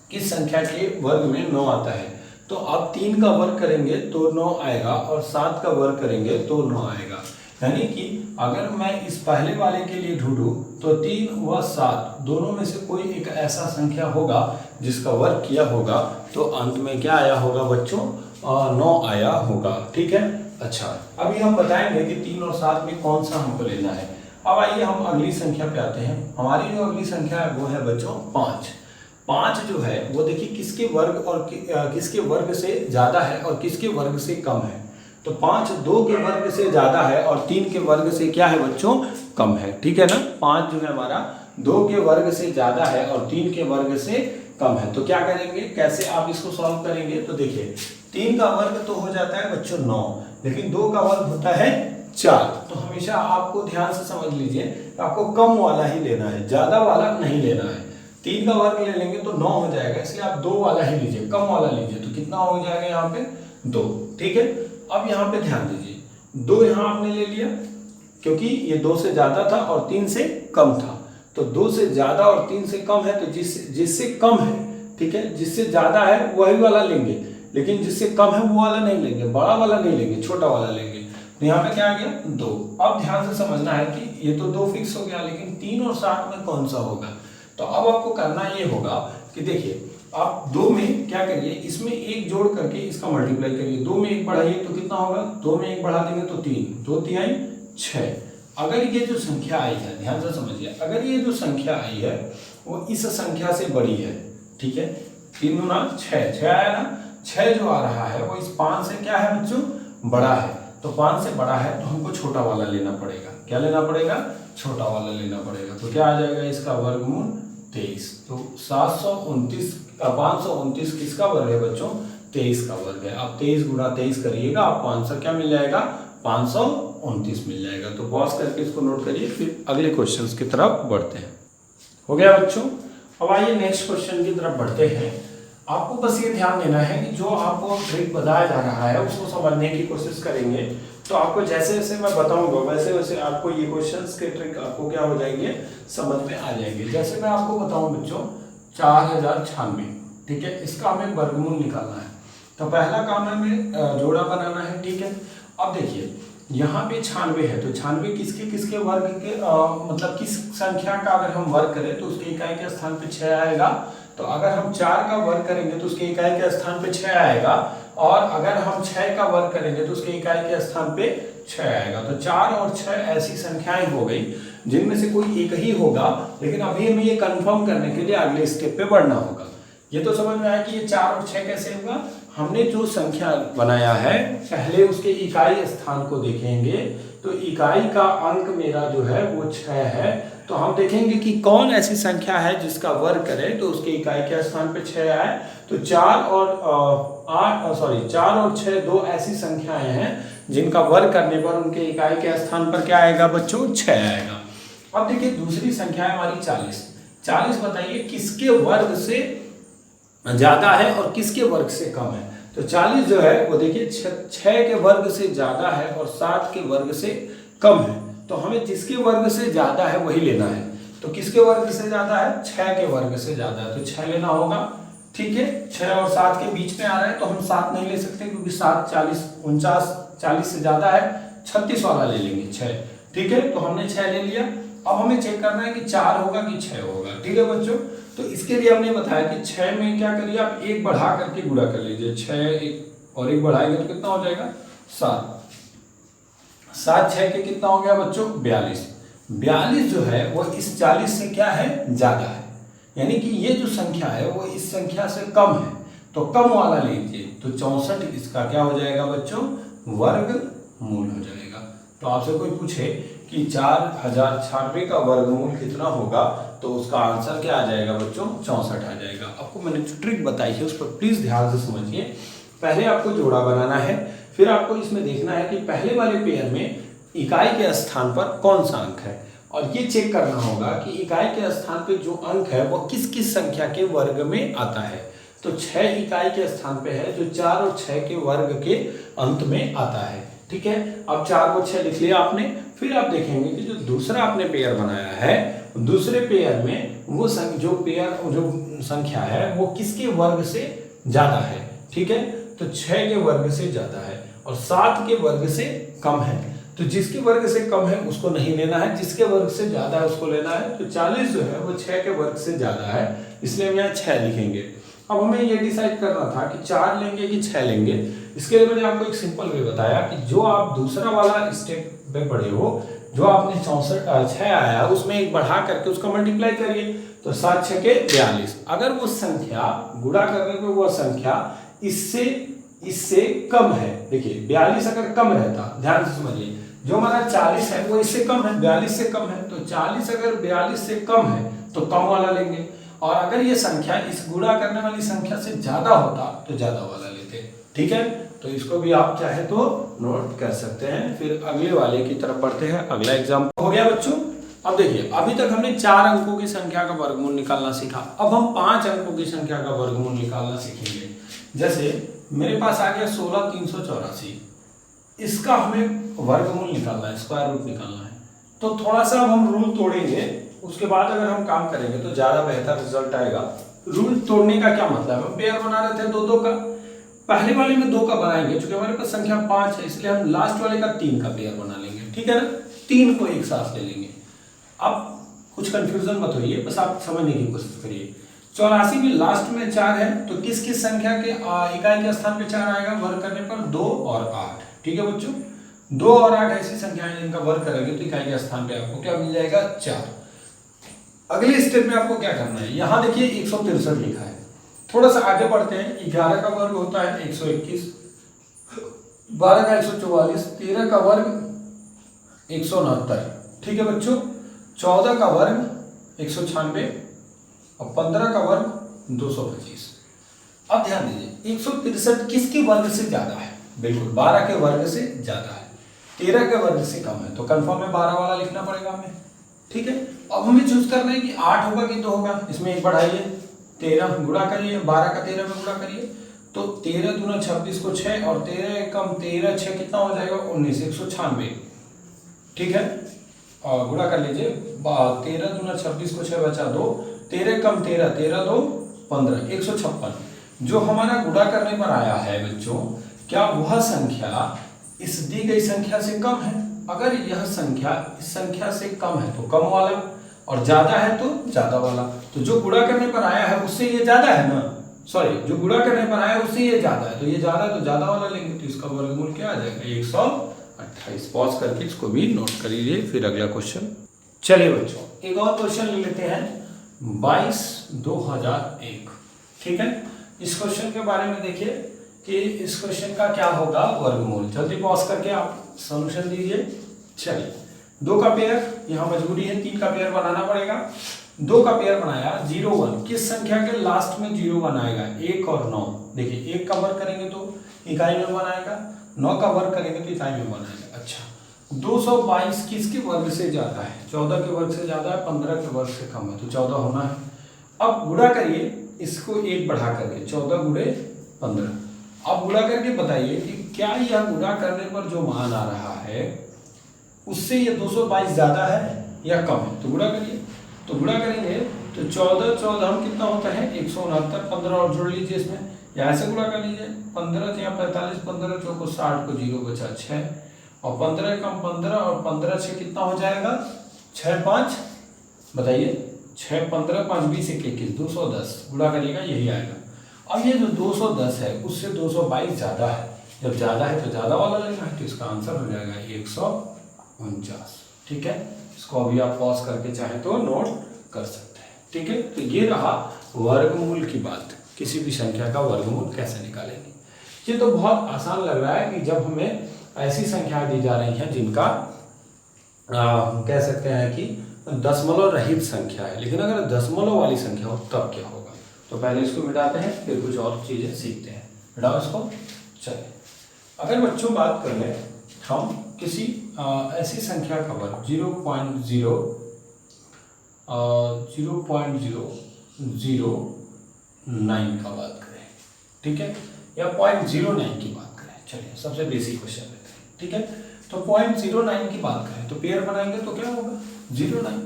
किस संख्या के वर्ग में 9 आता है। तो आप 3 का वर्ग करेंगे तो 9 आएगा, और 7 का वर्ग करेंगे तो 9 आएगा। यानी कि अगर मैं इस पहले वाले के लिए ढूंढूं तो 3 व 7 दोनों में से कोई एक ऐसा संख्या होगा जिसका वर्ग किया होगा, तो अंत में क्या आया होगा बच्चों, 9 आया होगा, ठीक है। अच्छा अभी हम बताएंगे कि 3 और 7 में कौन सा हमको लेना है। अब आइए हम अगली संख्या पे आते हैं। हमारी जो अगली संख्या है वो है बच्चों 5। 5 जो है वो देखिए किसके वर्ग और किसके वर्ग से ज्यादा है और किसके वर्ग से कम है। तो 5 2 के वर्ग से ज्यादा है और 3 के वर्ग से क्या है बच्चों, कम है, ठीक है ना। 5 जो है हमारा 2 के वर्ग से ज्यादा है और 3 के वर्ग से कम है। तो क्या करेंगे, कैसे आप इसको सॉल्व करेंगे, तो देखिए 3 का वर्ग तो हो जाता है बच्चों 9, लेकिन 2 का वर्ग होता है 4। तो हमेशा आपको ध्यान से समझ लीजिए, आपको कम वाला ही लेना है, ज्यादा वाला नहीं लेना है। 3 का वर्ग ले लेंगे तो 9 हो जाएगा, इसलिए आप 2 वाला ही लीजिए, कम वाला लीजिए, तो कितना हो जाएगा यहाँ पे 2, ठीक है। अब यहाँ पे ध्यान दीजिए, 2 यहाँ आपने ले लिया क्योंकि ये 2 से ज्यादा था और 3 से कम था। तो 2 से ज्यादा और 3 से कम है, तो जिससे कम है, ठीक है, जिससे ज्यादा है वही वाला लेंगे, लेकिन जिससे कम है वो वाला नहीं लेंगे, बड़ा वाला नहीं लेंगे, छोटा वाला लेंगे। तो यहाँ पे क्या आ गया 2। अब ध्यान से समझना है कि ये तो 2 फिक्स हो गया, लेकिन 3 और 7 में कौन सा होगा। तो अब आपको करना ये होगा कि देखिए आप 2 में क्या करिए, इसमें 1 जोड़ करके इसका मल्टीप्लाई करिए, 2 में 1 बढ़ाइए तो कितना होगा, 2 में 1 बढ़ा देंगे तो 3, 2 3 6। अगर ये जो संख्या आई है, ध्यान से समझिए, अगर ये जो संख्या आई है वो इस संख्या से बड़ी है, ठीक है, 3 गुना 6 आया ना, 6 जो आ रहा है वो इस 5 से क्या है बच्चों, बड़ा है। तो 5 से बड़ा है तो हमको छोटा वाला लेना पड़ेगा। क्या लेना पड़ेगा, छोटा वाला लेना पड़ेगा। तो क्या आ जाएगा इसका वर्गमूल 23। तो 529 किसका वर्ग है बच्चों, 23 का वर्ग है। अब 23 गुना 23 करिएगा, आप 500 क्या मिल जाएगा, 529 मिल जाएगा। तो पॉज करके इसको नोट करिए, फिर अगले क्वेश्चन की तरफ बढ़ते हैं। हो गया बच्चों। अब आइए नेक्स्ट क्वेश्चन की तरफ बढ़ते हैं। आपको बस ये ध्यान देना है कि जो आपको ट्रिक बताया जा रहा है उसको समझने की कोशिश करेंगे, तो आपको जैसे जैसे मैं बताऊंगा वैसे वैसे आपको ये क्वेश्चंस के ट्रिक आपको क्या हो जाएंगे, समझ में आ जाएंगे। जैसे मैं आपको बताऊं बच्चों 4096, ठीक है, इसका हमें वर्गमूल निकालना है। तो पहला काम है हमें जोड़ा बनाना है, ठीक है। अब देखिए यहाँ पे 96 है, तो 96 किसके किसके वर्ग के मतलब किस संख्या का अगर हम वर्ग करें तो उसके इकाई के स्थान पे 6 आएगा। तो अगर हम 4 का वर्ग करेंगे तो उसके इकाई के स्थान पे 6 आएगा, और अगर हम 6 का वर्ग करेंगे तो उसके इकाई के स्थान पे 6 आएगा। तो 4 और 6 ऐसी संख्याएं हो गई जिनमें से कोई एक ही होगा, लेकिन अभी हमें ये कंफर्म करने के लिए अगले स्टेप पे बढ़ना होगा। ये तो समझ में आया कि ये 4 और 6 कैसे होगा। हमने जो संख्या बनाया है पहले उसके इकाई स्थान को देखेंगे, तो इकाई का अंक मेरा जो है वो 6 है। तो हम देखेंगे कि कौन ऐसी संख्या है जिसका वर्ग करें तो उसके इकाई के स्थान पे 6 आए। तो 4 और 6 दो ऐसी संख्याएं हैं जिनका वर्ग करने पर उनके इकाई के स्थान पर क्या आएगा बच्चों, 6 आएगा। अब देखिए दूसरी संख्या है हमारी 40। 40 बताइए किसके वर्ग से ज्यादा है और किसके वर्ग से कम है। तो 40 जो है वो देखिए 6 के वर्ग से ज्यादा है और 7 के वर्ग से कम है। तो हमें जिसके वर्ग से ज्यादा है वही लेना है। तो किसके वर्ग से ज्यादा है, 6 के वर्ग से ज्यादा है, तो 6 लेना होगा। ठीक है, 6 और 7 के बीच में आ रहा है तो हम 7 नहीं ले सकते क्योंकि 7 40 49 40 से ज्यादा है, 36 वाला ले लेंगे 6। ठीक है, तो हमने 6 ले लिया। अब हमें चेक करना है कि 4 होगा कि 6 होगा। ठीक है बच्चों, तो इसके लिए हमने बताया कि 6 में क्या करिए आप एक बढ़ा करके गुणा कर लीजिए। 6 एक और एक बढ़ाएंगे तो कितना हो जाएगा 7। 7 6 के कितना हो गया बच्चों 42। 42 जो है वो इस 40 से क्या है, ज्यादा है, यानी कि ये जो संख्या है वो इस संख्या से कम है, तो कम वाला लीजिए। तो 64 इसका क्या हो जाएगा बच्चों, वर्गमूल हो जाएगा। तो आपसे कोई पूछे कि 4096 का वर्गमूल कितना होगा, तो उसका आंसर क्या आ जाएगा बच्चों, 64 आ जाएगा। आपको मैंने जो ट्रिक बताई है उस पर प्लीज ध्यान से समझिए। पहले आपको जोड़ा बनाना है, फिर आपको इसमें देखना है कि पहले वाले पेयर में इकाई के स्थान पर कौन सा अंक है, और ये चेक करना होगा कि इकाई के स्थान पे जो अंक है वो किस किस संख्या के वर्ग में आता है। तो 6 इकाई के स्थान पे है जो 4 और 6 के वर्ग के अंत में आता है। ठीक है, अब 4 को 6 लिख लिया आपने। फिर आप देखेंगे कि जो दूसरा आपने पेयर बनाया है, दूसरे पेयर में वो जो संख्या है वो किसके वर्ग से ज्यादा है। ठीक है, तो 6 के वर्ग से ज्यादा है और 7 के वर्ग से कम है। तो जिसके वर्ग से कम है उसको नहीं लेना है, जिसके वर्ग से ज्यादा है उसको लेना है। तो 40 जो है वो 6 के वर्ग से ज्यादा है, इसलिए हम यहाँ 6 लिखेंगे। अब हमें ये डिसाइड करना था कि 4 लेंगे कि 6 लेंगे। इसके लिए मैंने आपको एक सिंपल वे बताया कि जो आप दूसरा वाला स्टेप में पढ़े हो, जो आपने 6 आया उसमें एक बढ़ा करके उसका मल्टीप्लाई करिए। तो 7 6 के 42। अगर वो संख्या गुणा करने पे वो संख्या इससे कम है, देखिए 42 अगर कम रहता, ध्यान से समझिए, जो हमारा 40 है वो इससे कम है, 42 से कम है, तो 40 अगर 42 से कम है तो कम वाला लेंगे, और अगर ये संख्या इस गुणा करने वाली संख्या से ज्यादा होता तो ज्यादा वाला लेते। ठीक है, तो इसको भी आप चाहे तो नोट कर सकते हैं। फिर अगले वाले की तरफ बढ़ते हैं। अगला एग्जाम्पल हो गया बच्चों। अब देखिए, अभी तक हमने 4 अंकों की संख्या का वर्गमूल निकालना सीखा। अब हम 5 अंकों की संख्या का वर्गमूल निकालना सीखेंगे। जैसे मेरे पास आ गया 16384, इसका हमें वर्गमूल निकालना है, स्क्वायर रूट निकालना है। तो थोड़ा सा अब हम रूल तोड़ेंगे, उसके बाद अगर हम काम करेंगे तो ज्यादा बेहतर रिजल्ट आएगा। रूल तोड़ने का क्या मतलब है, हम पेयर बना रहे थे 2 2 का, पहले वाले में 2 का बनाएंगे, क्योंकि हमारे पास संख्या 5 है, इसलिए हम लास्ट वाले का 3 का पेयर बना लेंगे। ठीक है ना, 3 को एक साथ ले लेंगे। अब कुछ कंफ्यूजन मत होइए, बस आप समझने की कोशिश करिए। 84 में लास्ट में 4 है, तो किस किस संख्या के इकाई के स्थान पे 4 आएगा, वर्ग करने पर 2 और 8। ठीक है बच्चों, 2 और 8 ऐसी संख्याएं जिनका वर्ग करेंगे तो इकाई के स्थान पे आपको क्या मिल जाएगा, 4। अगले स्टेप में आपको क्या करना है, यहां देखिए 163 लिखा है, थोड़ा सा आगे बढ़ते हैं। 11 का वर्ग होता है 121, 12 का 144, 13 का वर्ग 169। ठीक है बच्चों, 14 का वर्ग 196 और 15 का वर्ग 225। अब ध्यान दीजिए 163 किसके वर्ग से ज्यादा है, बिल्कुल 12 के वर्ग से ज्यादा है, 13 के वर्ग से कम है, तो कंफर्म में 12 वाला लिखना पड़ेगा हमें। ठीक है, अब हमें चूज करना है कि 8 होगा कि 2 होगा। इसमें एक बढ़ाइए, 13 गुणा करिए, 12 का 13 में गुणा करिए, तो 13 दूना 26 को 6 और 13 कम 13 6 कितना हो जाएगा 19, 196। ठीक है, और गुणा कर लीजिए, 13 दूना 26 को 6 बचा 2, 13 कम 13 13 2 15, 156। जो हमारा गुणा करने पर आया है बच्चों, क्या वह संख्या इस दी गई संख्या से कम है? अगर यह संख्या इस संख्या से कम है तो कम वाला, और ज्यादा है तो ज्यादा वाला। तो जो गुणा करने पर आया है उससे ये ज्यादा है ना, सॉरी, जो गुणा करने पर आया है उससे ये ज्यादा है, तो ये ज्यादा है तो ज्यादा वाला लेंगे, तो इसका वर्गमूल क्या आ जाएगा 128। पॉज करके इसको भी नोट कर लीजिए, फिर अगला क्वेश्चन। चलिए बच्चों, एक और क्वेश्चन ले लेते हैं, 22/2001। ठीक है, इस क्वेश्चन के बारे में देखिए कि इस क्वेश्चन का क्या होगा वर्गमूल। जल्दी पॉज करके आप सॉल्यूशन दीजिए। चलिए, 2 का पेयर यहाँ मजबूरी है, 3 का पेयर बनाना पड़ेगा। 2 का पेयर बनाया 0 1, किस संख्या के लास्ट में 0 1 आएगा, 1 और 9। देखिए 1 का वर्ग करेंगे तो इकाई में 1 आएगा, 9 का वर्ग करेंगे तो इकाई में 1 आएगा। अच्छा, 222 किसके वर्ग से ज्यादा है, 14 के वर्ग से ज्यादा है, 15 के वर्ग से कम है, तो 14 होना है। अब गुणा करिए, इसको 1 बढ़ा करके 14 गुणे 15। अब गुणा करके बताइए कि क्या यह गुणा करने पर जो मान आ रहा है उससे ये 222 ज्यादा है या कम है। तो गुणा करिए, तो गुणा करेंगे तो 14 14 हम कितना होता है 169, 15 और जोड़ लीजिए इसमें, यहाँ से गुणा कर लीजिए 15 या 45, 15 चौको 60 को 0 बचा 6 और 15 कम 15 और 15 से कितना हो जाएगा 6 5 बताइए 6 15 5 20 21 210 गुणा करिएगा यही आएगा। अब ये जो 210 है उससे 222 ज्यादा है, जब ज्यादा है तो ज्यादा वाला लेना है, तो इसका आंसर हो जाएगा 149। ठीक है, इसको अभी आप पॉज करके चाहे तो नोट कर सकते हैं। ठीक है, तो ये रहा वर्गमूल की बात, किसी भी संख्या का वर्गमूल कैसे निकालेंगे। ये तो बहुत आसान लग रहा है कि जब हमें ऐसी संख्याएं दी जा रही हैं जिनका कह सकते हैं कि दशमलव रहित संख्या है, लेकिन अगर दशमलव वाली संख्या हो तब क्या होगा। तो पहले इसको मिटाते हैं फिर कुछ और चीजें सीखते हैं। मिटाओ इसको। चलिए, अगर बच्चों बात कर लें हम किसी ऐसी संख्या का वर्ग 0.009 का बात करें, ठीक है, या 0.09 की बात करें। चलिए सबसे बेसिक क्वेश्चन लेते हैं। ठीक है, तो 0.09 की बात करें तो पेयर बनाएंगे तो क्या होगा 09।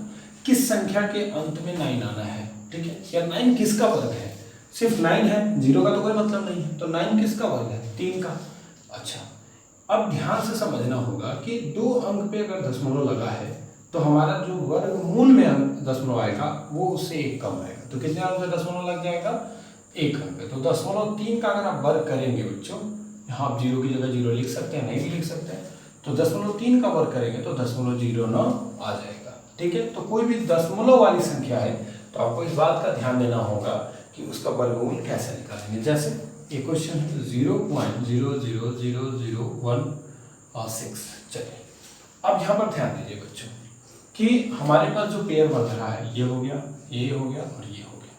किस संख्या के अंत में 9 आना है, ठीक है, या 9 किसका वर्ग है, सिर्फ 9 है, 0 का तो कोई मतलब नहीं है, तो 9 किसका वर्ग है 3 का। अच्छा, अब ध्यान से समझना होगा कि 2 अंक पे अगर दशमलव लगा है तो हमारा जो वर्गमूल में अंक दशमलव आएगा वो उससे 1 कम आएगा। तो कितने अंक पे दशमलव लग जाएगा 1 अंक पे। तो 0.3 का अगर आप वर्ग करेंगे बच्चों, यहाँ आप 0 की जगह 0 लिख सकते हैं, नहीं भी लिख सकते हैं, तो 0.3 का वर्ग करेंगे तो 0.09 आ जाएगा। ठीक है, तो कोई भी दशमलव वाली संख्या है तो आपको इस बात का ध्यान देना होगा कि उसका वर्गमूल कैसे निकालेंगे। जैसे एक क्वेश्चन है 0.00001 चलिए, अब यहाँ पर ध्यान दीजिए बच्चों कि हमारे पास जो पेयर बन रहा है ये हो गया, ये हो गया और ये हो गया।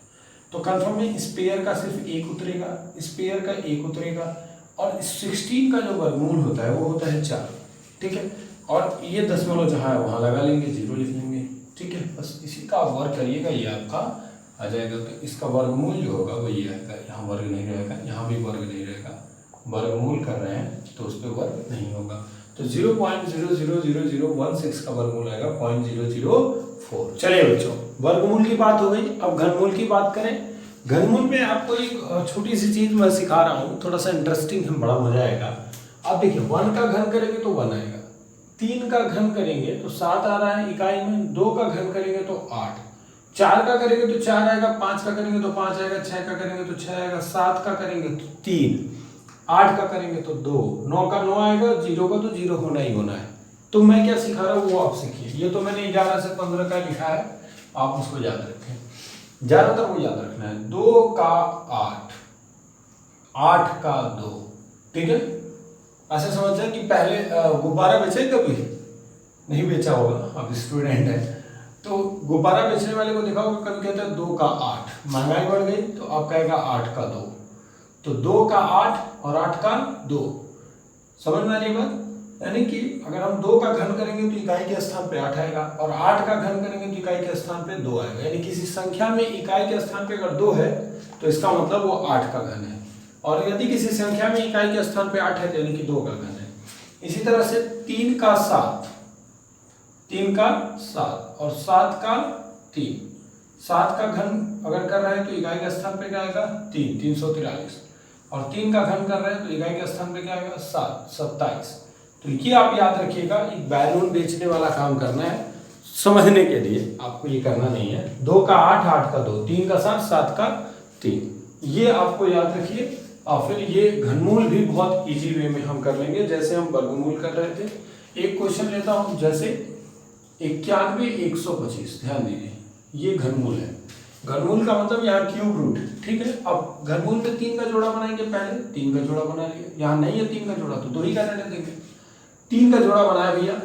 तो कंफर्म में इस पेयर का सिर्फ 1 उतरेगा, इस पेयर का 1 उतरेगा, और इस 16 का जो वर्गमूल होता है वो होता है 4। ठीक है, और ये दशमलव जहाँ है वहाँ लगा लेंगे, 0 लिख लेंगे। ठीक है, बस इसी का आप वर्ग करिएगा, ये आपका आ जाएगा। तो इसका वर्गमूल जो होगा वो ये आएगा, यहाँ वर्ग नहीं रहेगा, यहाँ भी वर्ग नहीं रहेगा, वर्गमूल कर रहे हैं तो उस पर वर्ग नहीं होगा। तो 0.00001 का वर्गमूल आएगा 0.004। चलिए बच्चों, वर्गमूल की बात हो गई, अब घनमूल की बात करें। घनमूल में आपको एक छोटी सी चीज मैं सिखा रहा हूँ, थोड़ा सा इंटरेस्टिंग है, बड़ा मजा आएगा। अब देखिए 1 का घन करेंगे तो 1 आएगा, 3 का घन करेंगे तो 7 आ रहा है इकाई में, 2 का घन करेंगे तो 8, 4 का करेंगे तो 4 आएगा, 5 का करेंगे तो 5 आएगा, 6 का करेंगे तो 6 आएगा, 7 का करेंगे तो 3, 8 का करेंगे तो 2, 9 का 9 आएगा, 0 का तो 0 होना ही होना है। तो मैं क्या सिखा रहा हूँ वो आप सीखिए। ये तो मैंने 11 से 15 का लिखा है, आप उसको याद रखें, ज्यादातर वो याद रखना है। 2 का 8, 8 का 2, ठीक है। ऐसे समझते कि पहले गुब्बारा बेचे, कभी नहीं बेचा होगा, आप स्टूडेंट है तो गुब्बारा बेचने वाले को देखा होगा, कभी कहते हैं 2 का 8, महंगाई बढ़ गई तो आप कहेगा 8 का 2, तो 2 का 8 और 8 का 2, समझ में आ रही बात। यानी कि अगर हम 2 का घन करेंगे तो इकाई के स्थान पे 8 आएगा, और 8 का घन करेंगे तो इकाई के स्थान पे 2 आएगा। यानी किसी संख्या में इकाई के स्थान पे अगर 2 है तो इसका मतलब वो 8 का घन है, और यदि किसी संख्या में इकाई के स्थान पे 8 है तो यानी कि 2 का घन है। इसी तरह से 3 का 7, 3 का 7 और 7 का 3, 7 का घन अगर कर रहे हैं तो इकाई के स्थान पे क्या आएगा 3, 343, और 3 का घन कर रहे हैं तो इकाई के स्थान पे क्या आएगा 7, 27। तो ये आप याद रखिएगा, एक बैलून बेचने वाला काम करना है, समझने के लिए आपको ये करना नहीं है। 2 का 8, 8 का 2, 3 का 7, 7 का 3, ये आपको याद रखिए। और फिर ये घनमूल भी बहुत इजी वे में हम कर लेंगे, जैसे हम वर्गमूल कर रहे थे। एक क्वेश्चन लेता हूँ, जैसे 91,125, ध्यान दीजिए ये घनमूल है। घनमूल का मतलब यहाँ क्यूब रूट, ठीक है। अब घनमूल में 3 का जोड़ा बनाएंगे, पहले 3 का जोड़ा बना लिया, यहाँ नहीं है 3 का जोड़ा तो 2 ही का रहने देंगे। 3 का जोड़ा बनाया भैया,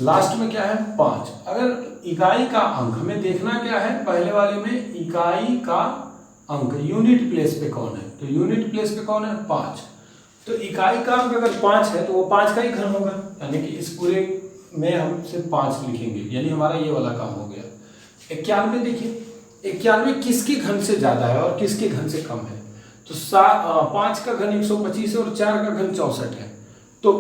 लास्ट में क्या है 5। अगर इकाई का अंक हमें देखना क्या है, पहले वाले में इकाई का अंक यूनिट प्लेस पे कौन है, तो यूनिट प्लेस पे कौन है 5। तो इकाई का अंक अगर 5 है तो वो 5 का ही घन होगा, यानी कि इस पूरे में हम सिर्फ 5 लिखेंगे, यानी हमारा ये वाला काम हो गया। 91 देखिए, 91 किसके घन से ज्यादा है और किसके घन से कम है? तो 5 का घन 125 है और 4 का घन 64 है। तो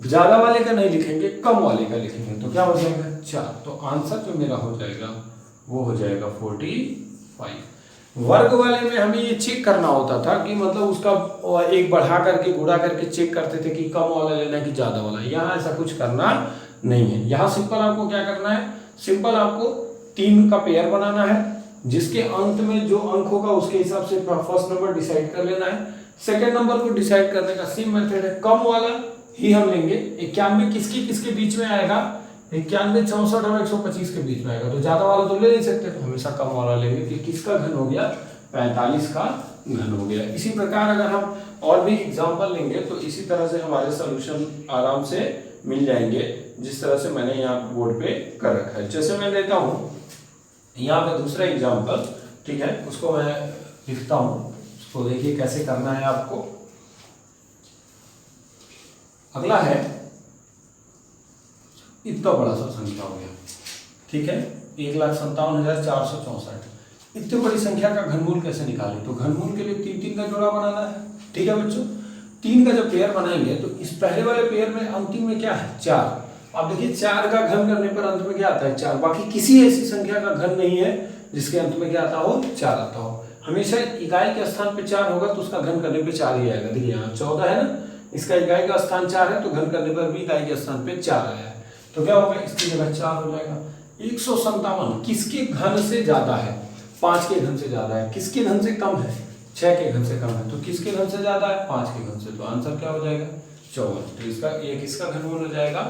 ज्यादा वाले का नहीं लिखेंगे, कम वाले का लिखेंगे। तो क्या हो जाएगा 4। तो आंसर जो मेरा हो जाएगा वो हो जाएगा 45। वर्ग वाले में हमें ये चेक करना होता था कि मतलब उसका एक बढ़ा करके गुणा करके चेक करते थे कि कम वाला लेना है कि ज्यादा वाला। यहाँ ऐसा कुछ करना नहीं है। यहाँ सिंपल आपको क्या करना है, सिंपल आपको 3 का पेयर बनाना है, जिसके अंत में जो अंक होगा उसके हिसाब से फर्स्ट नंबर डिसाइड कर लेना है। सेकंड नंबर को डिसाइड करने का सेम मेथड है, कम वाला ही हम लेंगे। 91 किसके किसके बीच में आएगा? 91, 64 और 125 के बीच में आएगा। तो ज्यादा वाला तो ले नहीं सकते, तो हमेशा कम वाला लेंगे कि किसका घन हो गया? 45 का घन हो गया। इसी प्रकार अगर हम और भी एग्जांपल लेंगे तो इसी तरह से हमारे सॉल्यूशन आराम से मिल जाएंगे, जिस तरह से मैंने यहाँ बोर्ड पे कर रखा है। जैसे मैं लेता हूँ यहाँ पे दूसरा एग्जांपल, ठीक है, उसको मैं लिखता हूँ। उसको देखिए कैसे करना है आपको। अगला है, इतना बड़ा सा संख्या हो गया, ठीक है, 1,57,464। इतनी बड़ी संख्या का घनमूल कैसे निकालें? तो घनमूल के लिए 3 का जोड़ा बनाना है, ठीक है बच्चों। 3 का जब पेयर बनाएंगे तो इस पहले वाले पेयर में अंतिम में क्या है? 4। अब देखिए 4 का घन करने पर अंत में क्या आता है? 4। बाकी किसी ऐसी संख्या का घन नहीं है जिसके अंत में क्या आता हो? 4 आता हो। हमेशा इकाई के स्थान पे 4 होगा तो उसका घन करने पे 4 ही आएगा। देखिए यहाँ 14 है ना, इसका इकाई का स्थान 4 है तो घन करने पर भी इकाई के स्थान पे 4 आया है। तो क्या होगा? इसकी जगह 4 हो जाएगा। 157 किसके घन से ज्यादा है? 5 के घन से ज्यादा है। किसके घन से कम है? 6 के घन से कम है। तो किसके घन से ज्यादा है? 5 के घन से। तो आंसर क्या हो जाएगा? 54। तो इसका ये किसका घनमूल हो जाएगा?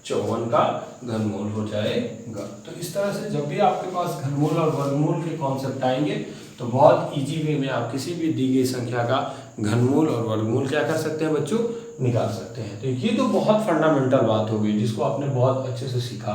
54 का घनमूल हो जाएगा। तो इस तरह से जब भी आपके पास घनमूल और वर्गमूल के कॉन्सेप्ट आएंगे तो बहुत इजी वे में आप किसी भी दी गई संख्या का घनमूल और वर्गमूल क्या कर सकते हैं बच्चों? निकाल सकते हैं। तो ये तो बहुत फंडामेंटल बात हो गई जिसको आपने बहुत अच्छे से सीखा।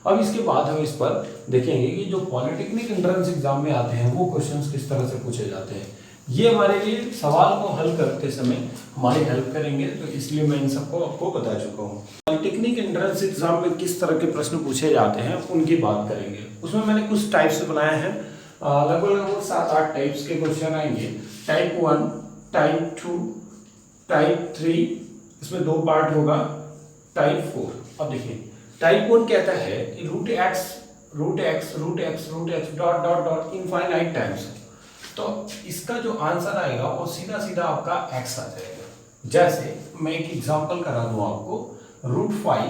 अब इसके बाद हम इस पर देखेंगे कि जो पॉलिटेक्निक एंट्रेंस एग्जाम में आते हैं वो क्वेश्चंस किस तरह से पूछे जाते हैं। ये हमारे लिए सवाल को हल करते समय हमारी हेल्प करेंगे, तो इसलिए मैं इन सबको आपको बता चुका हूँ। पॉलिटेक्निक एंट्रेंस एग्जाम में किस तरह के प्रश्न पूछे जाते हैं उनकी बात करेंगे। उसमें मैंने कुछ टाइप से बनाए हैं, लगभग 7-8 टाइप्स के क्वेश्चन आएंगे। टाइप 1, टाइप 2, टाइप 3, इसमें 2 पार्ट होगा, टाइप 4। अब देखिए टाइप 1 कहता है कि root x dot dot dot infinite times. तो इसका जो आंसर आएगा वो सीधा सीधा आपका x आ जाएगा। जैसे मैं एक एग्जांपल करा दूं आपको, root five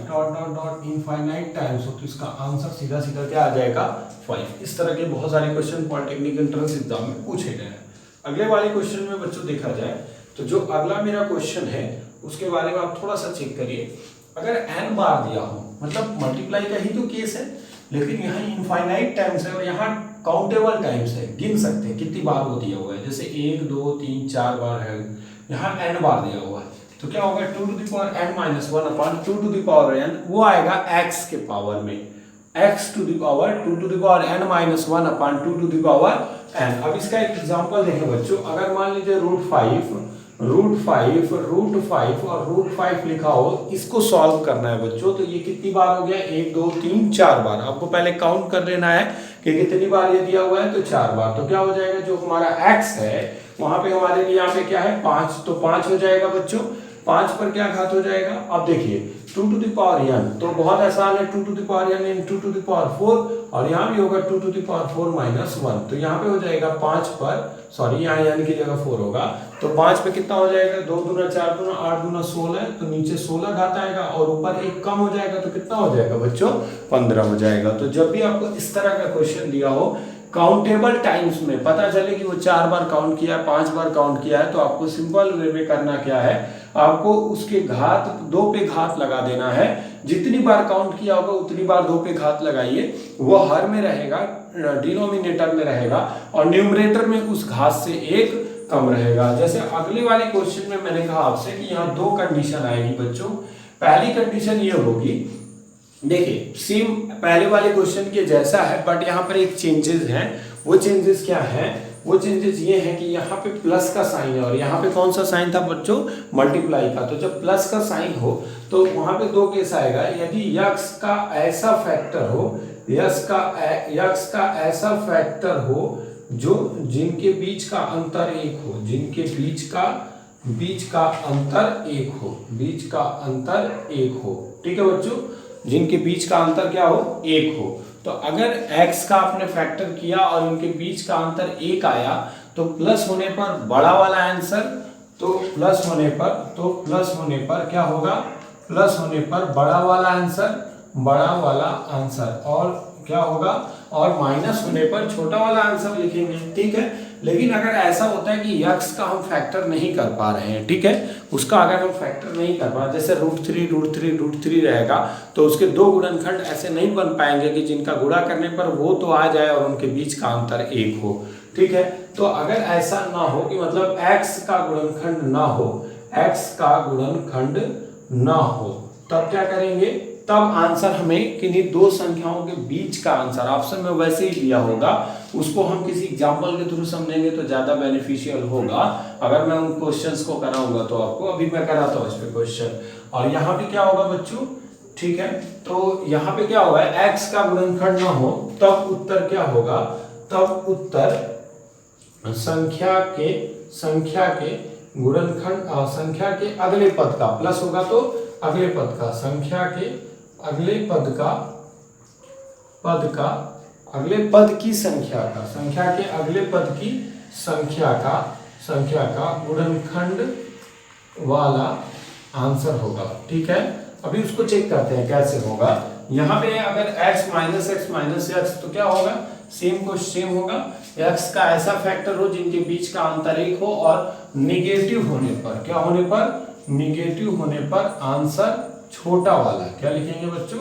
dot dot dot infinite times हो, तो इसका आंसर सीधा सीधा क्या आ जाएगा? 5। इस तरह के बहुत सारे क्वेश्चन पॉलिटेक्निक एंट्रेंस एग्जाम में पूछे गए हैं। अगले वाले क्वेश्चन में बच्चों देखा जाए तो जो अगला मेरा क्वेश्चन है उसके बारे में आप थोड़ा सा चेक करिए। अगर n बार दिया हो, मतलब मल्टीप्लाई का ही तो केस है, लेकिन यहाँ इनफाइनाइट टाइम्स है और यहाँ काउंटेबल टाइम्स है, गिन सकते हैं कितनी बार वो दिया हुआ है। जैसे 1, 2, 3, 4 बार है, यहाँ n बार दिया हुआ है। तो क्या होगा? 2 to the power n minus 1 upon 2 to the power n, वो आएगा x के पावर में, x to the power 2 to the power n minus 1 upon 2 to the power n। अब इसका एक एग्जांपल देखें बच्चों। अगर मान लीजिए रूट फाइव और रूट 5 लिखा हो, इसको सॉल्व करना है बच्चों। तो ये कितनी बार हो गया? 1, 2, 3, 4 बार। आपको पहले काउंट कर लेना है कि कितनी बार ये दिया हुआ है, तो 4 बार। तो क्या हो जाएगा? जो हमारा x है वहां पे हमारे लिए यहाँ पे क्या है? 5। तो 5 हो जाएगा बच्चों। 5 पर क्या घात हो जाएगा? अब देखिए 2 to the power n, तो बहुत आसान है, 2 to the power n in 2 to the power 4, और यहाँ भी होगा 2 to the power 4 minus 1। तो यहाँ पे हो जाएगा 5 पर, सॉरी यहाँ n की जगह 4 होगा, तो 5 पे कितना हो जाएगा? 2 दूना 4 दूना 8 दूना 16, तो नीचे 16 घात आएगा और ऊपर 1 कम हो जाएगा, तो कितना हो जाएगा बच्चों? 15 हो जाएगा। तो जब भी आपको इस तरह का क्वेश्चन दिया हो काउंटेबल टाइम्स में, पता चले कि वो 4 बार काउंट किया है, 5 बार काउंट किया है, तो आपको सिंपल वे में करना क्या है? आपको उसके घात 2 पे घात लगा देना है। जितनी बार काउंट किया होगा उतनी बार 2 पे घात लगाइए, वो हर में रहेगा, डिनोमिनेटर में रहेगा, और न्यूमरेटर में उस घात से 1 कम रहेगा। जैसे अगले वाले क्वेश्चन में मैंने कहा आपसे कि यहाँ 2 कंडीशन आएगी बच्चों। पहली कंडीशन ये होगी, देखिए सेम पहले वाले क्वेश्चन के जैसा है, बट यहाँ पर एक चेंजेस है। वो चेंजेस क्या है? वो चेंजेस ये हैं कि यहाँ पे प्लस का साइन है और यहाँ पे कौन सा साइन था बच्चों, मल्टीप्लाई का। तो जब प्लस का साइन हो तो वहाँ पे दो केस आएगा, यदि यक्स का ऐसा फैक्टर हो, यक्स का ऐसा फैक्टर हो जो जिनके बीच का अंतर एक हो, जिनके बीच का अंतर एक हो, बीच का अंतर एक हो। ठीक है बच्चों, जिनके बीच का अंतर क्या हो, एक हो। तो अगर x का आपने फैक्टर किया और इनके बीच का अंतर एक आया तो प्लस होने पर बड़ा वाला आंसर, तो प्लस होने पर क्या होगा, प्लस होने पर बड़ा वाला आंसर और क्या होगा, और माइनस होने पर छोटा वाला आंसर लिखेंगे। ठीक है, लेकिन अगर ऐसा होता है कि यक्स का हम फैक्टर नहीं कर पा रहे हैं, ठीक है, उसका अगर हम फैक्टर नहीं कर पा, जैसे √3 रहेगा तो उसके दो गुणनखंड ऐसे नहीं बन पाएंगे कि जिनका गुणा करने पर वो तो आ जाए और उनके बीच का अंतर एक हो। ठीक है, तो अगर ऐसा ना हो कि मतलब x का गुणनखंड ना हो, तब क्या करेंगे, तब आंसर हमें किन्हीं दो संख्याओं के बीच का आंसर ऑप्शन में वैसे ही दिया होगा, उसको हम किसी एग्जांपल के थ्रू समझेंगे तो ज्यादा बेनिफिशियल होगा। अगर मैं उन क्वेश्चंस को कराऊंगा तो आपको, अभी मैं कराता हूँ इस पे क्वेश्चन। और यहाँ पे क्या होगा बच्चों, ठीक है, तो यहाँ पे क्या होगा, x का गुणनखंड ना हो तब उत्तर क्या होगा, तब उत्तर संख्या के गुणनखंड, संख्या के अगले पद का, प्लस होगा तो अगले पद का, संख्या के अगले पद की संख्या का गुणनखंड वाला आंसर होगा। ठीक है, अभी उसको चेक करते हैं कैसे होगा। यहाँ पे अगर x माइनस x तो क्या होगा, सेम को सेम होगा, x का ऐसा फैक्टर हो जिनके बीच का अंतर एक हो और निगेटिव होने पर, क्या होने पर, निगेटिव होने पर आंसर छोटा वाला, क्या लिखेंगे बच्चों,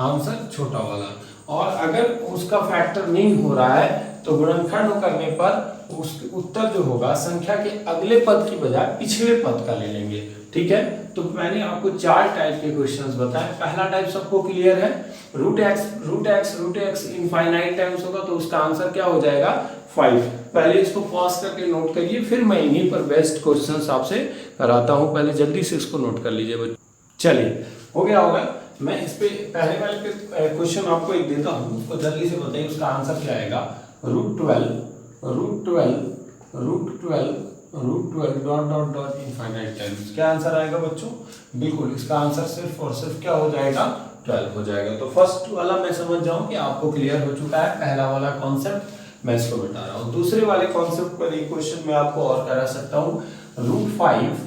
आंसर छोटा वाला। और अगर उसका फैक्टर नहीं हो रहा है तो गुणनखंड करने पर उसके उत्तर जो होगा संख्या के अगले पद की बजाय पिछले पद का ले लेंगे। ठीक है, तो मैंने आपको 4 टाइप के क्वेश्चंस बताए। पहला टाइप सबको क्लियर है, रूट एक्स इनफाइनाइट टाइम्स होगा तो उसका आंसर क्या हो जाएगा, 5। पहले इसको पॉज करके नोट करिए, फिर मैं इन्हीं पर बेस्ट क्वेश्चंस आपसे कराता हूं। पहले जल्दी से इसको नोट कर लीजिए बच्चों। चलिए, हो गया होगा। मैं इस पे पहले वाले पे क्वेश्चन आपको एक देता हूं, उसको जल्दी से बताइए उसका आंसर क्या आएगा। √12 इनफाइनाइट टाइम्स, क्या आंसर आएगा बच्चों, बिल्कुल इसका आंसर सिर्फ और सिर्फ क्या हो जाएगा, 12 हो जाएगा। तो फर्स्ट वाला मैं समझ जाऊं कि आपको क्लियर हो चुका है, पहला वाला कॉन्सेप्ट मैं इसको बता रहा हूं। दूसरे वाले कॉन्सेप्ट पर एक क्वेश्चन मैं आपको और करा सकता हूं। √5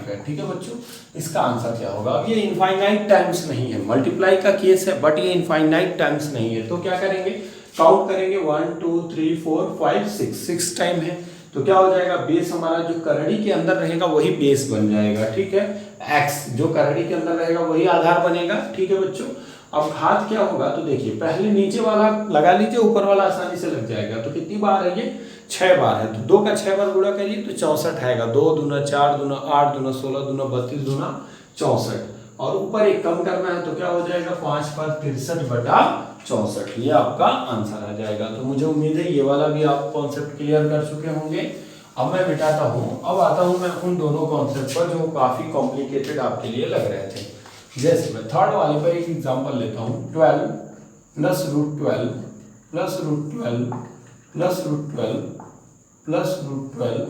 है, ठीक है बच्चों, इसका आंसर क्या होगा। अब ये इनफाइनाइट टाइम्स नहीं है, मल्टीप्लाई का केस है बट ये इनफाइनाइट टाइम्स नहीं है, तो क्या करेंगे, काउंट करेंगे 1 2 3 4 5 6 टाइम है, तो क्या हो जाएगा, बेस हमारा जो करड़ी के अंदर रहेगा वही बेस बन जाएगा। ठीक है, x जो करड़ी के अंदर रहेगा वही आधार बनेगा। ठीक है बच्चों, अब घात क्या होगा, तो देखिए पहले नीचे वाला लगा लीजिए, ऊपर वाला आसानी से लग जाएगा। तो कितनी बार है ये, 6 बार है, तो 2 का 6 बार गुणा करिए तो 64 आएगा। 2 दूना 4 दूना 8 दूना 16 दूना 32 दूना 64, और ऊपर एक कम करना है तो क्या हो जाएगा, 5 पर 63/64, ये आपका आंसर आ जाएगा। तो मुझे उम्मीद है ये वाला भी आप कॉन्सेप्ट क्लियर कर चुके होंगे। अब मैं मिटाता हूँ, अब आता हूँ मैं उन दोनों कॉन्सेप्ट पर जो काफी कॉम्प्लिकेटेड आपके लिए लग रहे थे। जैसे मैं थर्ड वाले पर एक एग्जांपल लेता हूँ, 12 प्लस √12 प्लस √12 प्लस √12 प्लस √12,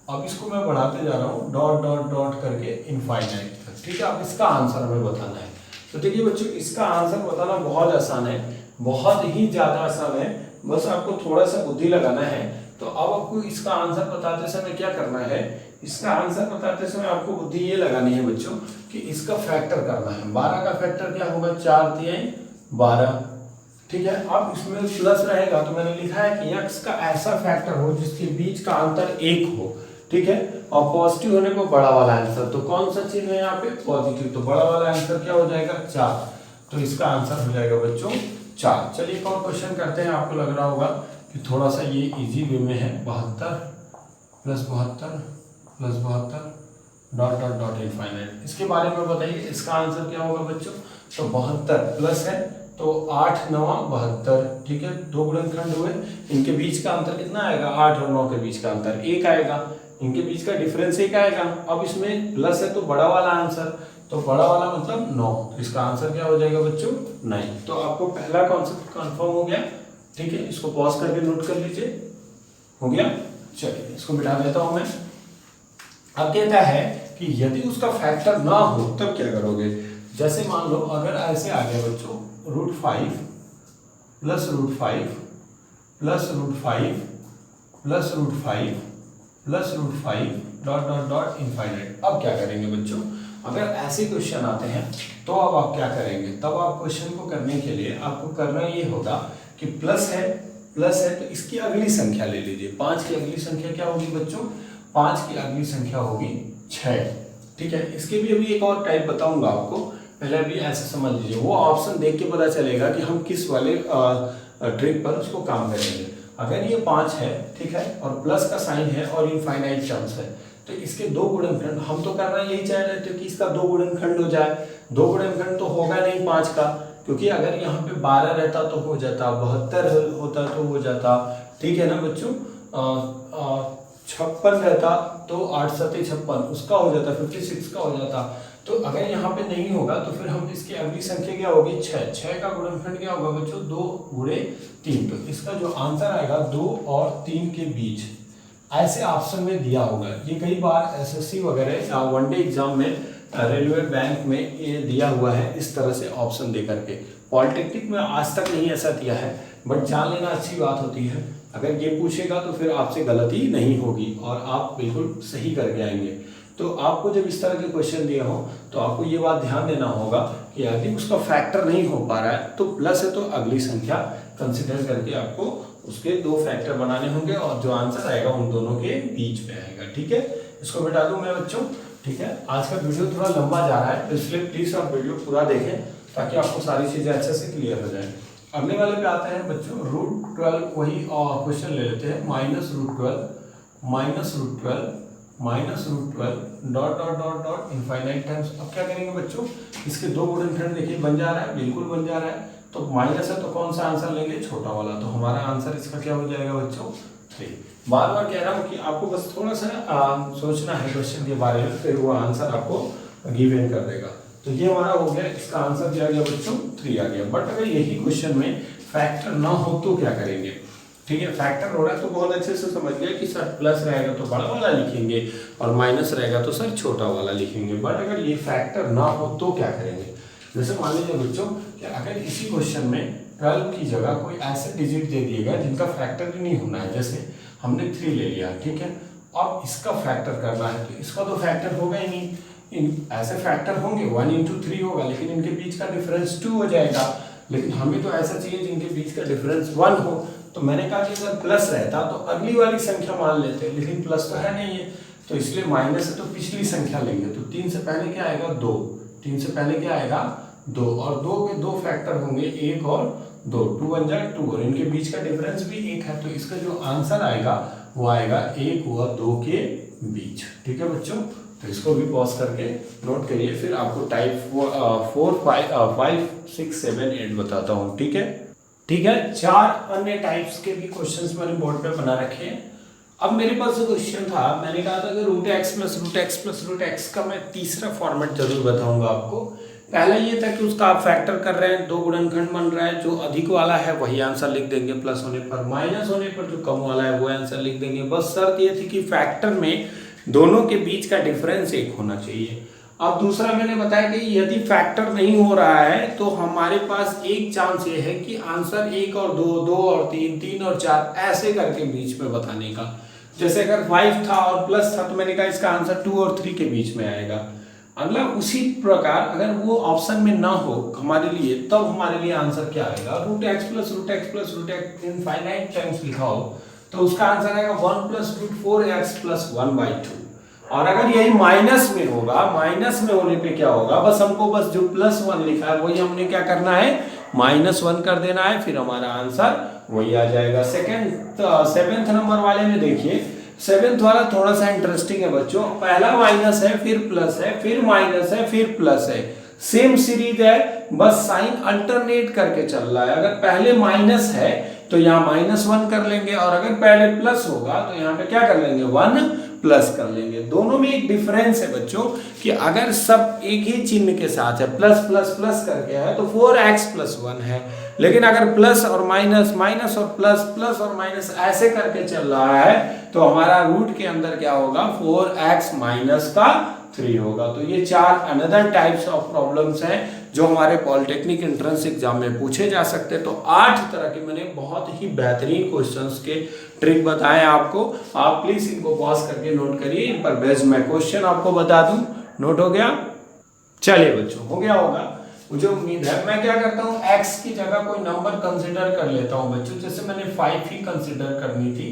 अब इसको मैं बढ़ाते जा रहा हूँ डॉट डॉट डॉट करके इनफाइनाइट तक। ठीक है, अब इसका आंसर हमें बताना है। तो देखिए बच्चों, इसका आंसर बताना बहुत आसान है, बहुत ही ज्यादा आसान है, बस आपको थोड़ा सा बुद्धि लगाना है। तो अब आपको इसका आंसर बताते समय क्या करना है, इसका आंसर बताते समय आपको बुद्धि ये लगानी है बच्चों कि इसका फैक्टर करना है। 12 का फैक्टर क्या होगा, 4 तिहाई 12। ठीक है, अब इसमें प्लस रहेगा तो मैंने लिखा है कि x का ऐसा फैक्टर हो जिसके बीच का अंतर 1 हो। ठीक है, और पॉजिटिव होने को बड़ा वाला आंसर, तो कौन सा चीज है यहाँ पे, पॉजिटिव, तो बड़ा वाला आंसर क्या हो जाएगा, 4। तो इसका आंसर हो जाएगा बच्चों 4। चलिए एक और क्वेश्चन करते हैं, आपको लग रहा होगा कि थोड़ा सा ये इजी वे में है। 72 plus 72 plus 72 dot dot dot infinite. इसके बारे में बताइए, इसका आंसर क्या होगा बच्चों? तो 72 प्लस है तो 8 9 72, ठीक है, दो गुणनखंड हुए, इनके बीच का अंतर कितना आएगा? 8 और 9 के बीच का अंतर 1 आएगा, इनके बीच का डिफरेंस 1 आएगा। अब इसमें प्लस है तो बड़ा वाला आंसर, तो बड़ा वाला मतलब 9, तो इसका आंसर क्या हो जाएगा बच्चों? 9। तो आपको पहला कॉन्सेप्ट कंफर्म हो गया, ठीक है, इसको पॉज करके नोट कर लीजिए, हो गया। चलिए इसको मिटा देता हूं मैं। अब कहता है कि यदि उसका फैक्टर ना हो तब क्या करोगे? जैसे मान लो अगर ऐसे आ गया बच्चों, √5 plus √5 plus √5 plus √5 plus √5 dot dot dot infinite. अब क्या करेंगे बच्चों? अगर ऐसे क्वेश्चन आते हैं तो अब आप क्या करेंगे? तब आप क्वेश्चन को करने के लिए आपको करना ये होगा कि प्लस है तो इसकी अगली संख्या ले लीजिए। 5 की अगली संख्या क्या होगी बच्चों? 5 की अगली संख्या होगी 6, ठीक है। इसके भी अभी एक और टाइप बताऊंगा आपको, पहले अभी ऐसे समझ लीजिए, वो ऑप्शन देख के पता चलेगा कि हम किस वाले ट्रिक पर उसको काम करेंगे। अगर ये 5 है, ठीक है, और प्लस का साइन है और इनफाइनाइट टर्म्स है, तो इसके दो गुणनखंड, हम तो करना यही चाह रहे थे कि इसका दो गुणनखंड हो जाए। दो गुणनखंड तो होगा नहीं 5 का, क्योंकि अगर यहाँ पे 12 रहता तो हो जाता, 72 होता तो हो जाता, ठीक है ना बच्चों। 56 रहता तो 8 7 56 उसका हो जाता, 56 का हो जाता। तो अगर यहाँ पे नहीं होगा तो फिर हम इसकी अगली संख्या क्या होगी? 6 का गुणनखंड क्या होगा बच्चों? 2 गुणे 3। तो इसका जो आंसर आएगा 2 और 3 के बीच, ऐसे ऑप्शन में दिया होगा। ये कई बार एसएससी वगैरह वनडे एग्जाम में, रेलवे बैंक में ये दिया हुआ है इस तरह से ऑप्शन दे करके। पॉलिटेक्निक में आज तक नहीं ऐसा दिया है, बट जान लेना अच्छी बात होती है। अगर ये पूछेगा तो फिर आपसे गलती नहीं होगी और आप बिल्कुल सही करके आएंगे। तो आपको जब इस तरह के क्वेश्चन दिए हो तो आपको ये बात ध्यान देना होगा कि यदि उसका फैक्टर नहीं हो पा रहा है तो प्लस है तो अगली संख्या कंसिडर करके आपको उसके दो फैक्टर बनाने होंगे और जो आंसर आएगा उन दोनों के बीच में आएगा, ठीक है। इसको मिटा दूं मैं बच्चों, ठीक है। आज का वीडियो थोड़ा लंबा जा रहा है, इसलिए प्लीज आप वीडियो पूरा देखें ताकि आपको सारी चीजें अच्छे से क्लियर हो जाए। अगले वाले पे आते हैं बच्चों, √12 वही क्वेश्चन ले लेते हैं। -√12 dot dot dot dot infinite times. अब क्या करेंगे बच्चों? इसके दो गुणनखंड देखिए बन जा रहा है, बिल्कुल बन जा रहा है। तो माइनस है तो कौन सा आंसर लेंगे? छोटा वाला। तो हमारा आंसर इसका क्या हो जाएगा बच्चों? 3। बार बार कह रहा हूँ कि आपको बस थोड़ा सा सोचना है क्वेश्चन के बारे में, फिर वो आंसर आपको गिव इन कर देगा। तो ये हमारा हो गया, इसका आंसर क्या आ गया बच्चों? 3 आ गया। बट अगर यही क्वेश्चन में फैक्टर ना हो तो क्या करेंगे? ठीक है, फैक्टर हो रहा है तो बहुत अच्छे से समझ गया कि सर प्लस रहेगा तो बड़ा वाला लिखेंगे और माइनस रहेगा तो सर छोटा वाला लिखेंगे। बट अगर ये फैक्टर ना हो तो क्या करेंगे? जैसे मान लीजिए बच्चों कि अगर इसी क्वेश्चन में 12 की जगह कोई ऐसे डिजिट दे दिएगा जिनका फैक्टर भी नहीं होना है, जैसे हमने 3 ले लिया, ठीक है। अब इसका फैक्टर करना है तो इसका तो फैक्टर होगा ही नहीं। ऐसे फैक्टर होंगे 1 × 3 होगा, लेकिन इनके बीच का डिफरेंस 2 हो जाएगा। लेकिन हमें तो ऐसा चाहिए जिनके बीच का डिफरेंस 1 हो। तो मैंने कहा कि अगर प्लस रहता तो अगली वाली संख्या मान लेते, लेकिन प्लस तो है नहीं है, तो इसलिए माइनस है तो पिछली संख्या लेंगे। तो 3 से पहले क्या आएगा? 2। 3 से पहले क्या आएगा? 2। और 2 के दो फैक्टर होंगे, 1 और 2, 2 1 जा 2, और इनके बीच का डिफरेंस भी 1 है। तो इसका जो आंसर आएगा वो आएगा 1 और 2 के बीच, ठीक है बच्चों। तो इसको भी पॉज करके नोट करिए, फिर आपको टाइप 4 5 6 7 8 बताता हूँ, ठीक है। ठीक है, 4 अन्य टाइप्स के भी क्वेश्चंस मैंने बोर्ड पे बना रखे हैं। अब मेरे पास जो क्वेश्चन था, मैंने कहा था कि √x + √x + √x का मैं तीसरा फॉर्मेट जरूर बताऊंगा आपको। पहला ये था कि उसका आप फैक्टर कर रहे हैं, दो गुणनखंड बन रहा है, जो अधिक वाला है वही आंसर लिख देंगे प्लस होने पर, माइनस होने पर जो कम वाला है वो आंसर लिख देंगे। बस शर्त ये थी कि फैक्टर में दोनों के बीच का डिफरेंस 1 होना चाहिए। अब दूसरा मैंने बताया कि यदि फैक्टर नहीं हो रहा है तो हमारे पास एक चांस ये है कि आंसर 1 और 2, 2 और 3, 3 और 4 ऐसे करके बीच में बताने का। जैसे अगर 5 था और प्लस था तो मैंने कहा इसका आंसर 2 और 3 के बीच में आएगा। अगला उसी प्रकार अगर वो ऑप्शन में ना हो हमारे लिए, तब हमारे लिए आंसर क्या आएगा? √x + √x + √x infinite times लिखा हो तो उसका आंसर आएगा 1 + √4x + 1/2। और अगर यही माइनस में होगा, माइनस में होने पे क्या होगा? बस हमको बस जो +1 लिखा है वही हमने क्या करना है? -1 कर देना है, फिर हमारा आंसर वही आ जाएगा। 7th नंबर वाले में देखिए सेवेंथ वाला थोड़ा सा इंटरेस्टिंग है बच्चों, पहला माइनस है, फिर प्लस है, फिर माइनस है, फिर प्लस है, सेम सीरीज है, बस साइन अल्टरनेट करके चल रहा है। अगर पहले माइनस है तो यहाँ -1 कर लेंगे, और अगर पहले प्लस होगा तो यहाँ पे क्या कर लेंगे, 1 प्लस कर लेंगे। दोनों में एक डिफरेंस है बच्चों कि अगर सब एक ही चिन्ह के साथ है, प्लस प्लस प्लस करके है तो 4x + 1 है, लेकिन अगर प्लस और माइनस, माइनस और प्लस, प्लस और माइनस ऐसे करके चल रहा है तो हमारा रूट के अंदर क्या होगा, 4x - 3 होगा। तो ये 4 अनदर टाइप्स ऑफ प्रॉब्लम्स हैं जो हमारे पॉलिटेक्निक एंट्रेंस एग्जाम में पूछे जा सकते हैं। तो 8 तरह के मैंने बहुत ही बेहतरीन क्वेश्चंस के ट्रिक बताए आपको, आप प्लीज इनको पॉज करके नोट करिए। इन पर बेस्ड मैं क्वेश्चन आपको बता दूं। नोट हो गया? चलिए बच्चों, हो गया होगा मुझे उम्मीद है। मैं क्या करता हूँ, x की जगह कोई नंबर कंसिडर कर लेता हूँ बच्चों। जैसे मैंने 5 ही कंसिडर करनी थी,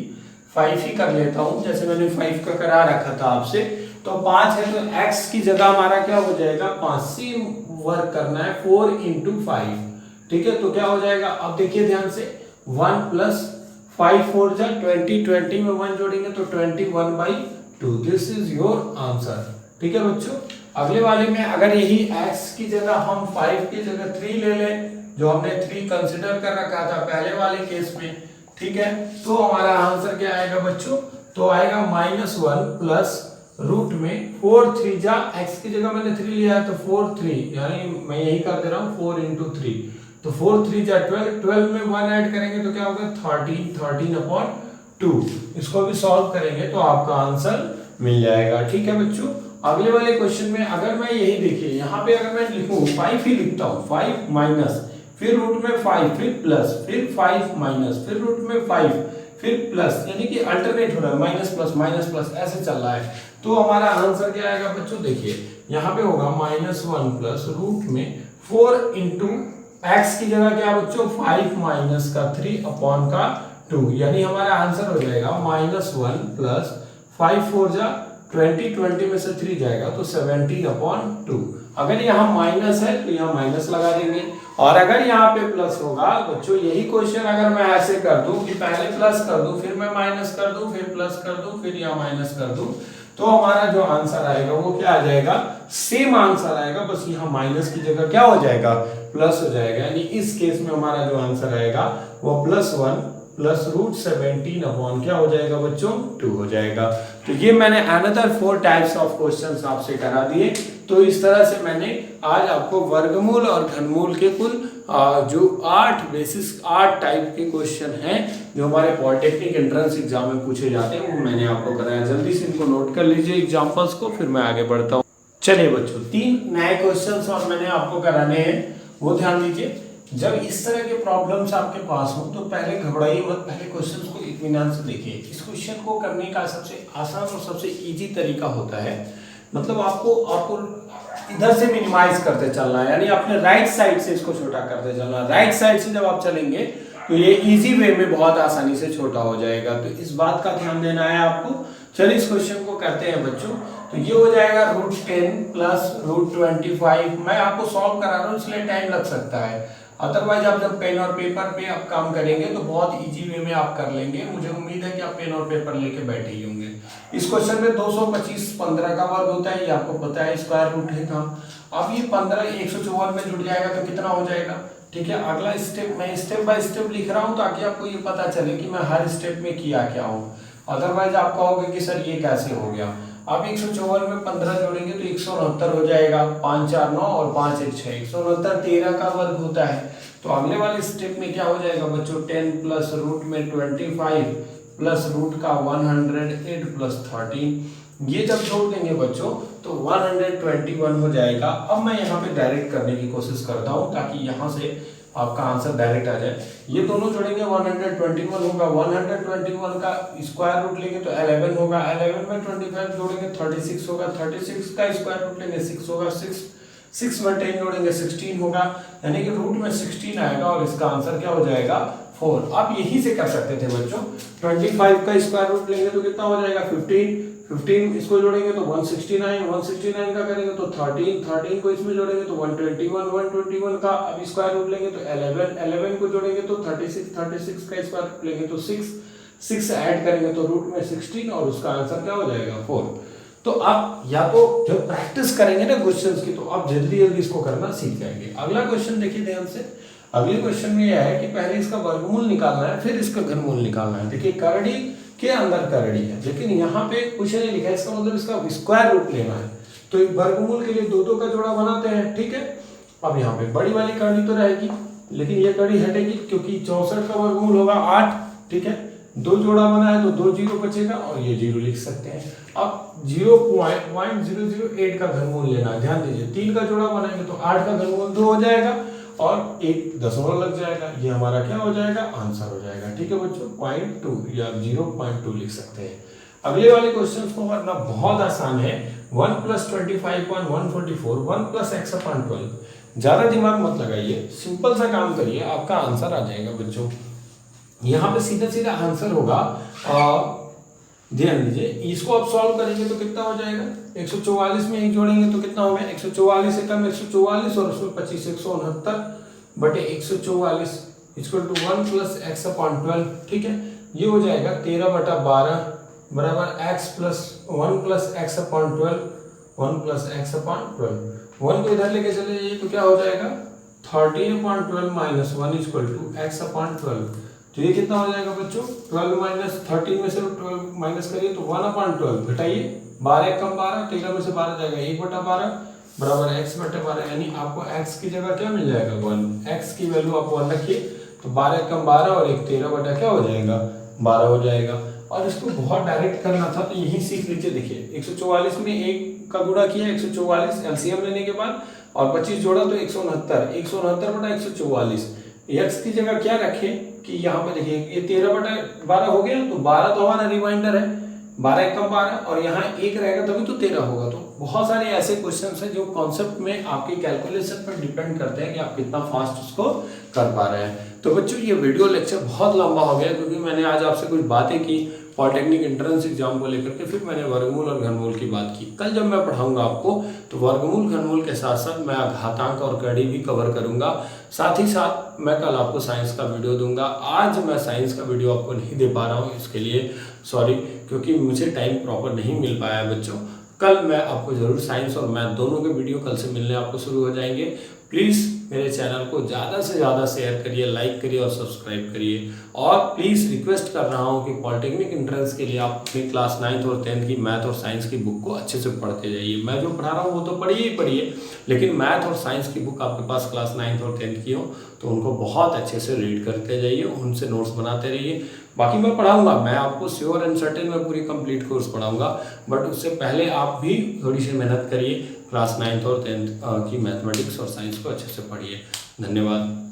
5 ही कर लेता हूँ। जैसे मैंने 5 का करा रखा था आपसे, तो 5 है तो x की जगह हमारा क्या हो जाएगा, 5 से वर्क करना है, 4 × 5, ठीक है। तो क्या हो जाएगा, अब देखिए ध्यान से, 1 + 5 4 जा 20, 20 में 1 जोड़ेंगे तो 21/2। दिस इज योर आंसर, ठीक है बच्चों। अगले वाले में अगर यही x की जगह हम 5 की जगह 3 ले लें, जो हमने 3 कंसिडर कर रखा था पहले वाले केस में, ठीक है, तो हमारा आंसर क्या आएगा बच्चों, तो आएगा -1 प्लस रूट में 4 3 जा, x की जगह मैंने 3 लिया है तो 4 3, यानी मैं यही कर दे रहा हूँ 4 × 3, तो 4 3 जा 12, 12 में 1 ऐड करेंगे तो क्या होगा 13, 13/2। इसको भी सॉल्व करेंगे तो आपका आंसर मिल जाएगा, ठीक है बच्चों। अगले वाले क्वेश्चन में अगर मैं यही देखिए, यहाँ पे अगर मैं लिखूं 5 ही लिखता हूँ, 5 माइनस, फिर रूट में 5, फिर प्लस, फिर 5 माइनस, फिर रूट में 5, फिर प्लस, यानी कि अल्टरनेट हो रहा है, माइनस प्लस ऐसे चल रहा है। तो हमारा आंसर क्या आएगा बच्चों, देखिए यहाँ पे होगा -1 प्लस रूट में 4 × x की जगह क्या बच्चों, 5 - 3/2, यानी हमारा आंसर हो जाएगा -1 प्लस 5 4 जा 20, 20 में से 3 जाएगा तो 17/2। अगर यहाँ माइनस है तो यहाँ माइनस लगा देंगे, और अगर यहाँ पे प्लस होगा बच्चों, यही क्वेश्चन अगर मैं ऐसे कर दूं कि पहले प्लस कर दूं, फिर मैं माइनस कर दूं, फिर प्लस कर दूं, फिर यहाँ माइनस कर दूं, तो हमारा जो आंसर आएगा वो क्या आ जाएगा, सेम आंसर आएगा, बस यहाँ माइनस की जगह क्या हो जाएगा, प्लस हो जाएगा। यानी इस केस में हमारा जो आंसर आएगा वो +1 प्लस √17 क्या हो जाएगा बच्चों, 2 हो जाएगा। तो ये मैंने अनदर 4 टाइप्स ऑफ क्वेश्चंस आपसे करा दिए। तो इस तरह से मैंने आज आपको वर्गमूल और घनमूल के कुल जो 8 टाइप के क्वेश्चन हैं जो हमारे पॉलिटेक्निक एंट्रेंस एग्जाम में पूछे जाते हैं, वो मैंने आपको कराया। जल्दी से इनको नोट कर लीजिए एग्जाम्पल्स को, फिर मैं आगे बढ़ता हूँ। चलिए बच्चों, 3 नए क्वेश्चन और मैंने आपको कराने हैं, वो ध्यान दीजिए। जब इस तरह के प्रॉब्लम्स आपके पास हो तो पहले घबराइए मत, पहले क्वेश्चंस को इत्मीनान से देखिए। इस क्वेश्चन को करने का सबसे आसान और सबसे इजी तरीका होता है, मतलब आपको इधर से मिनिमाइज करते चलना है, यानी अपने राइट साइड से इसको छोटा करते चलना है। राइट साइड से जब आप चलेंगे तो ये इजी वे में बहुत आसानी से छोटा हो जाएगा, तो इस बात का ध्यान देना है आपको। चलिए इस क्वेश्चन को करते हैं बच्चों। तो ये हो जाएगा √10 प्लस √25। मैं आपको सॉल्व करा रहा हूँ इसलिए टाइम लग सकता है, अदरवाइज आप जब पेन और पेपर पे आप काम करेंगे तो बहुत इजी वे में आप कर लेंगे। मुझे उम्मीद है कि आप पेन और पेपर लेके बैठे ही होंगे। इस क्वेश्चन में 225 15 का वर्ग होता है, ये आपको पता है, स्क्वायर रूट है था। अब ये 15 154 में जुड़ जाएगा तो कितना हो जाएगा, ठीक है। अगला स्टेप मैं स्टेप बाय स्टेप लिख रहा हूँ ताकि आपको ये पता चले कि मैं हर स्टेप में किया क्या हूँ, अदरवाइज आप कहोगे कि सर ये कैसे हो गया। अब 154 में 15 जोड़ेंगे तो 169 हो जाएगा, 5 4 9 और 5 1 6, 169 13 का वर्ग होता है। तो अगले वाले स्टेप में क्या हो जाएगा बच्चों, 10 प्लस रूट में 25 प्लस रूट का 108 प्लस 13, ये जब जोड़ देंगे बच्चों तो 121 हो जाएगा। अब मैं यहाँ पे डायरेक्ट करने की कोशिश करता हूँ ताकि यहाँ से आपका आंसर डायरेक्ट आ जाए। ये दोनों जोड़ेंगे 121 होगा, 121 का स्क्वायर रूट लेंगे तो 11 होगा, 11 में 25 जोड़ेंगे 36 होगा, 36 का स्क्वायर रूट लेंगे 6 होगा, 6 में 10 जोड़ेंगे 16 होगा, यानी कि रूट में 16 आएगा और इसका आंसर क्या हो जाएगा 4। आप यही से कर सकते थे बच्चों, 25 का स्क्वायर रूट लेंगे तो कितना हो जाएगा 15 इसको जोड़ेंगे तो 169 का करेंगे तो 13 को इसमें जोड़ेंगे तो 121 का अब स्क्वायर रूट लेंगे तो 11 को जोड़ेंगे तो 36 का स्क्वायर रूट लेंगे तो 6 6 ऐड करेंगे तो रूट में 16 और उसका आंसर क्या हो जाएगा 4। तो आप या तो जब प्रैक्टिस करेंगे ना क्वेश्चंस की तो आप जल्दी जल्दी इसको करना सीख जाएंगे। अगला क्वेश्चन देखिए ध्यान से। अगले क्वेश्चन में यह है कि पहले इसका वर्गमूल निकालना है फिर इसका घनमूल निकालना है। देखिए करड़ी के अंदर करड़ी है लेकिन यहाँ पे कुछ नहीं लिखा है, इसका मतलब इसका स्क्वायर रूट लेना है। तो वर्गमूल के लिए 2 का जोड़ा बनाते हैं, ठीक है। अब यहाँ पे बड़ी वाली कड़ी तो रहेगी लेकिन ये कड़ी हटेगी क्योंकि 64 का वर्गमूल होगा 8, ठीक है। 2 जोड़ा बना है तो 2 जीरो बचेगा और ये जीरो लिख सकते हैं। अब 0.008 का घनमूल लेना है, ध्यान दीजिए 3 का जोड़ा बनाएंगे तो 8 का घनमूल 2 हो जाएगा और एक दशमलव लग जाएगा, ये हमारा क्या हो जाएगा आंसर हो जाएगा, ठीक है बच्चों। 0.2 या 0.2 लिख सकते हैं। अगले वाले क्वेश्चन को करना बहुत आसान है। 1 + 25.144 1 + x/12। ज्यादा दिमाग मत लगाइए, सिंपल सा काम करिए, आपका आंसर आ जाएगा बच्चों। यहाँ पे सीधा सीधा आंसर होगा, ध्यान दीजिए इसको आप सॉल्व करेंगे तो कितना हो जाएगा 144 में 1 जोड़ेंगे तो कितना होगा 144 से कम 144 और उसमें 25 169 बटे 144 = 1 + x/12, ठीक है। ये हो जाएगा 13/12 बराबर x + 1 + x/12 1 + x/12। 1 को इधर लेके चले जाइए तो क्या हो जाएगा 13/12 - 1 = x/12। तो ये कितना हो जाएगा बच्चों 12 - 13 में से 12 माइनस करिए तो 1/12 घटाइए 12 कम 12 13 में से 12 जाएगा 1/12 बराबर x/12, यानी आपको x की जगह क्या मिल जाएगा 1। x की वैल्यू आप 1 रखिए तो 12 कम 12 और 1 13 बटा क्या हो जाएगा 12 हो जाएगा। और इसको बहुत डायरेक्ट करना था तो यही सीख लीजिए। देखिए 144 में 1 का गुणा किया 144 एलसीएम लेने के बाद और 25 जोड़ा तो 169 बटा 144। x की जगह क्या रखे कि यहाँ पे देखिए ये 13/12 हो गया तो 12 तो हमारा रिमाइंडर है, 12 कम 12 और यहाँ 1 रहेगा तभी तो 13 होगा। तो बहुत सारे ऐसे क्वेश्चंस हैं जो कॉन्सेप्ट में आपके कैलकुलेशन पर डिपेंड करते हैं कि आप कितना फास्ट उसको कर पा रहे हैं। तो बच्चों ये वीडियो लेक्चर बहुत लंबा हो गया क्योंकि मैंने आज आपसे कुछ बातें की पॉलिटेक्निक एंट्रेंस एग्जाम को लेकर के, फिर मैंने वर्गमूल और घनमूल की बात की। कल जब मैं पढ़ाऊंगा आपको तो वर्गमूल घनमूल के साथ साथ मैं घातांक और कड़ी भी कवर करूंगा। साथ ही साथ मैं कल आपको साइंस का वीडियो दूंगा। आज मैं साइंस का वीडियो आपको नहीं दे पा रहा हूँ, इसके लिए सॉरी, क्योंकि मुझे टाइम प्रॉपर नहीं मिल पाया है बच्चों। कल मैं आपको जरूर साइंस और मैथ दोनों के वीडियो कल से मिलने आपको शुरू हो जाएंगे। प्लीज़ मेरे चैनल को ज़्यादा से ज़्यादा शेयर करिए, लाइक करिए और सब्सक्राइब करिए। और प्लीज़ रिक्वेस्ट कर रहा हूँ कि पॉलिटेक्निक एंट्रेंस के लिए आप अपनी क्लास 9th और 10th की मैथ और साइंस की बुक को अच्छे से पढ़ते जाइए। मैं जो पढ़ा रहा हूँ वो तो पढ़िए ही पढ़िए, लेकिन मैथ और साइंस की बुक आपके पास क्लास 9th और 10th की हो तो उनको बहुत अच्छे से रीड करते जाइए, उनसे नोट्स बनाते रहिए। बाकी मैं पढ़ाऊंगा, मैं आपको श्योर एंड सर्टेन में पूरी कंप्लीट कोर्स पढ़ाऊंगा, बट उससे पहले आप भी थोड़ी सी मेहनत करिए। क्लास 9th और 10th की मैथमेटिक्स और साइंस को अच्छे से पढ़िए। धन्यवाद।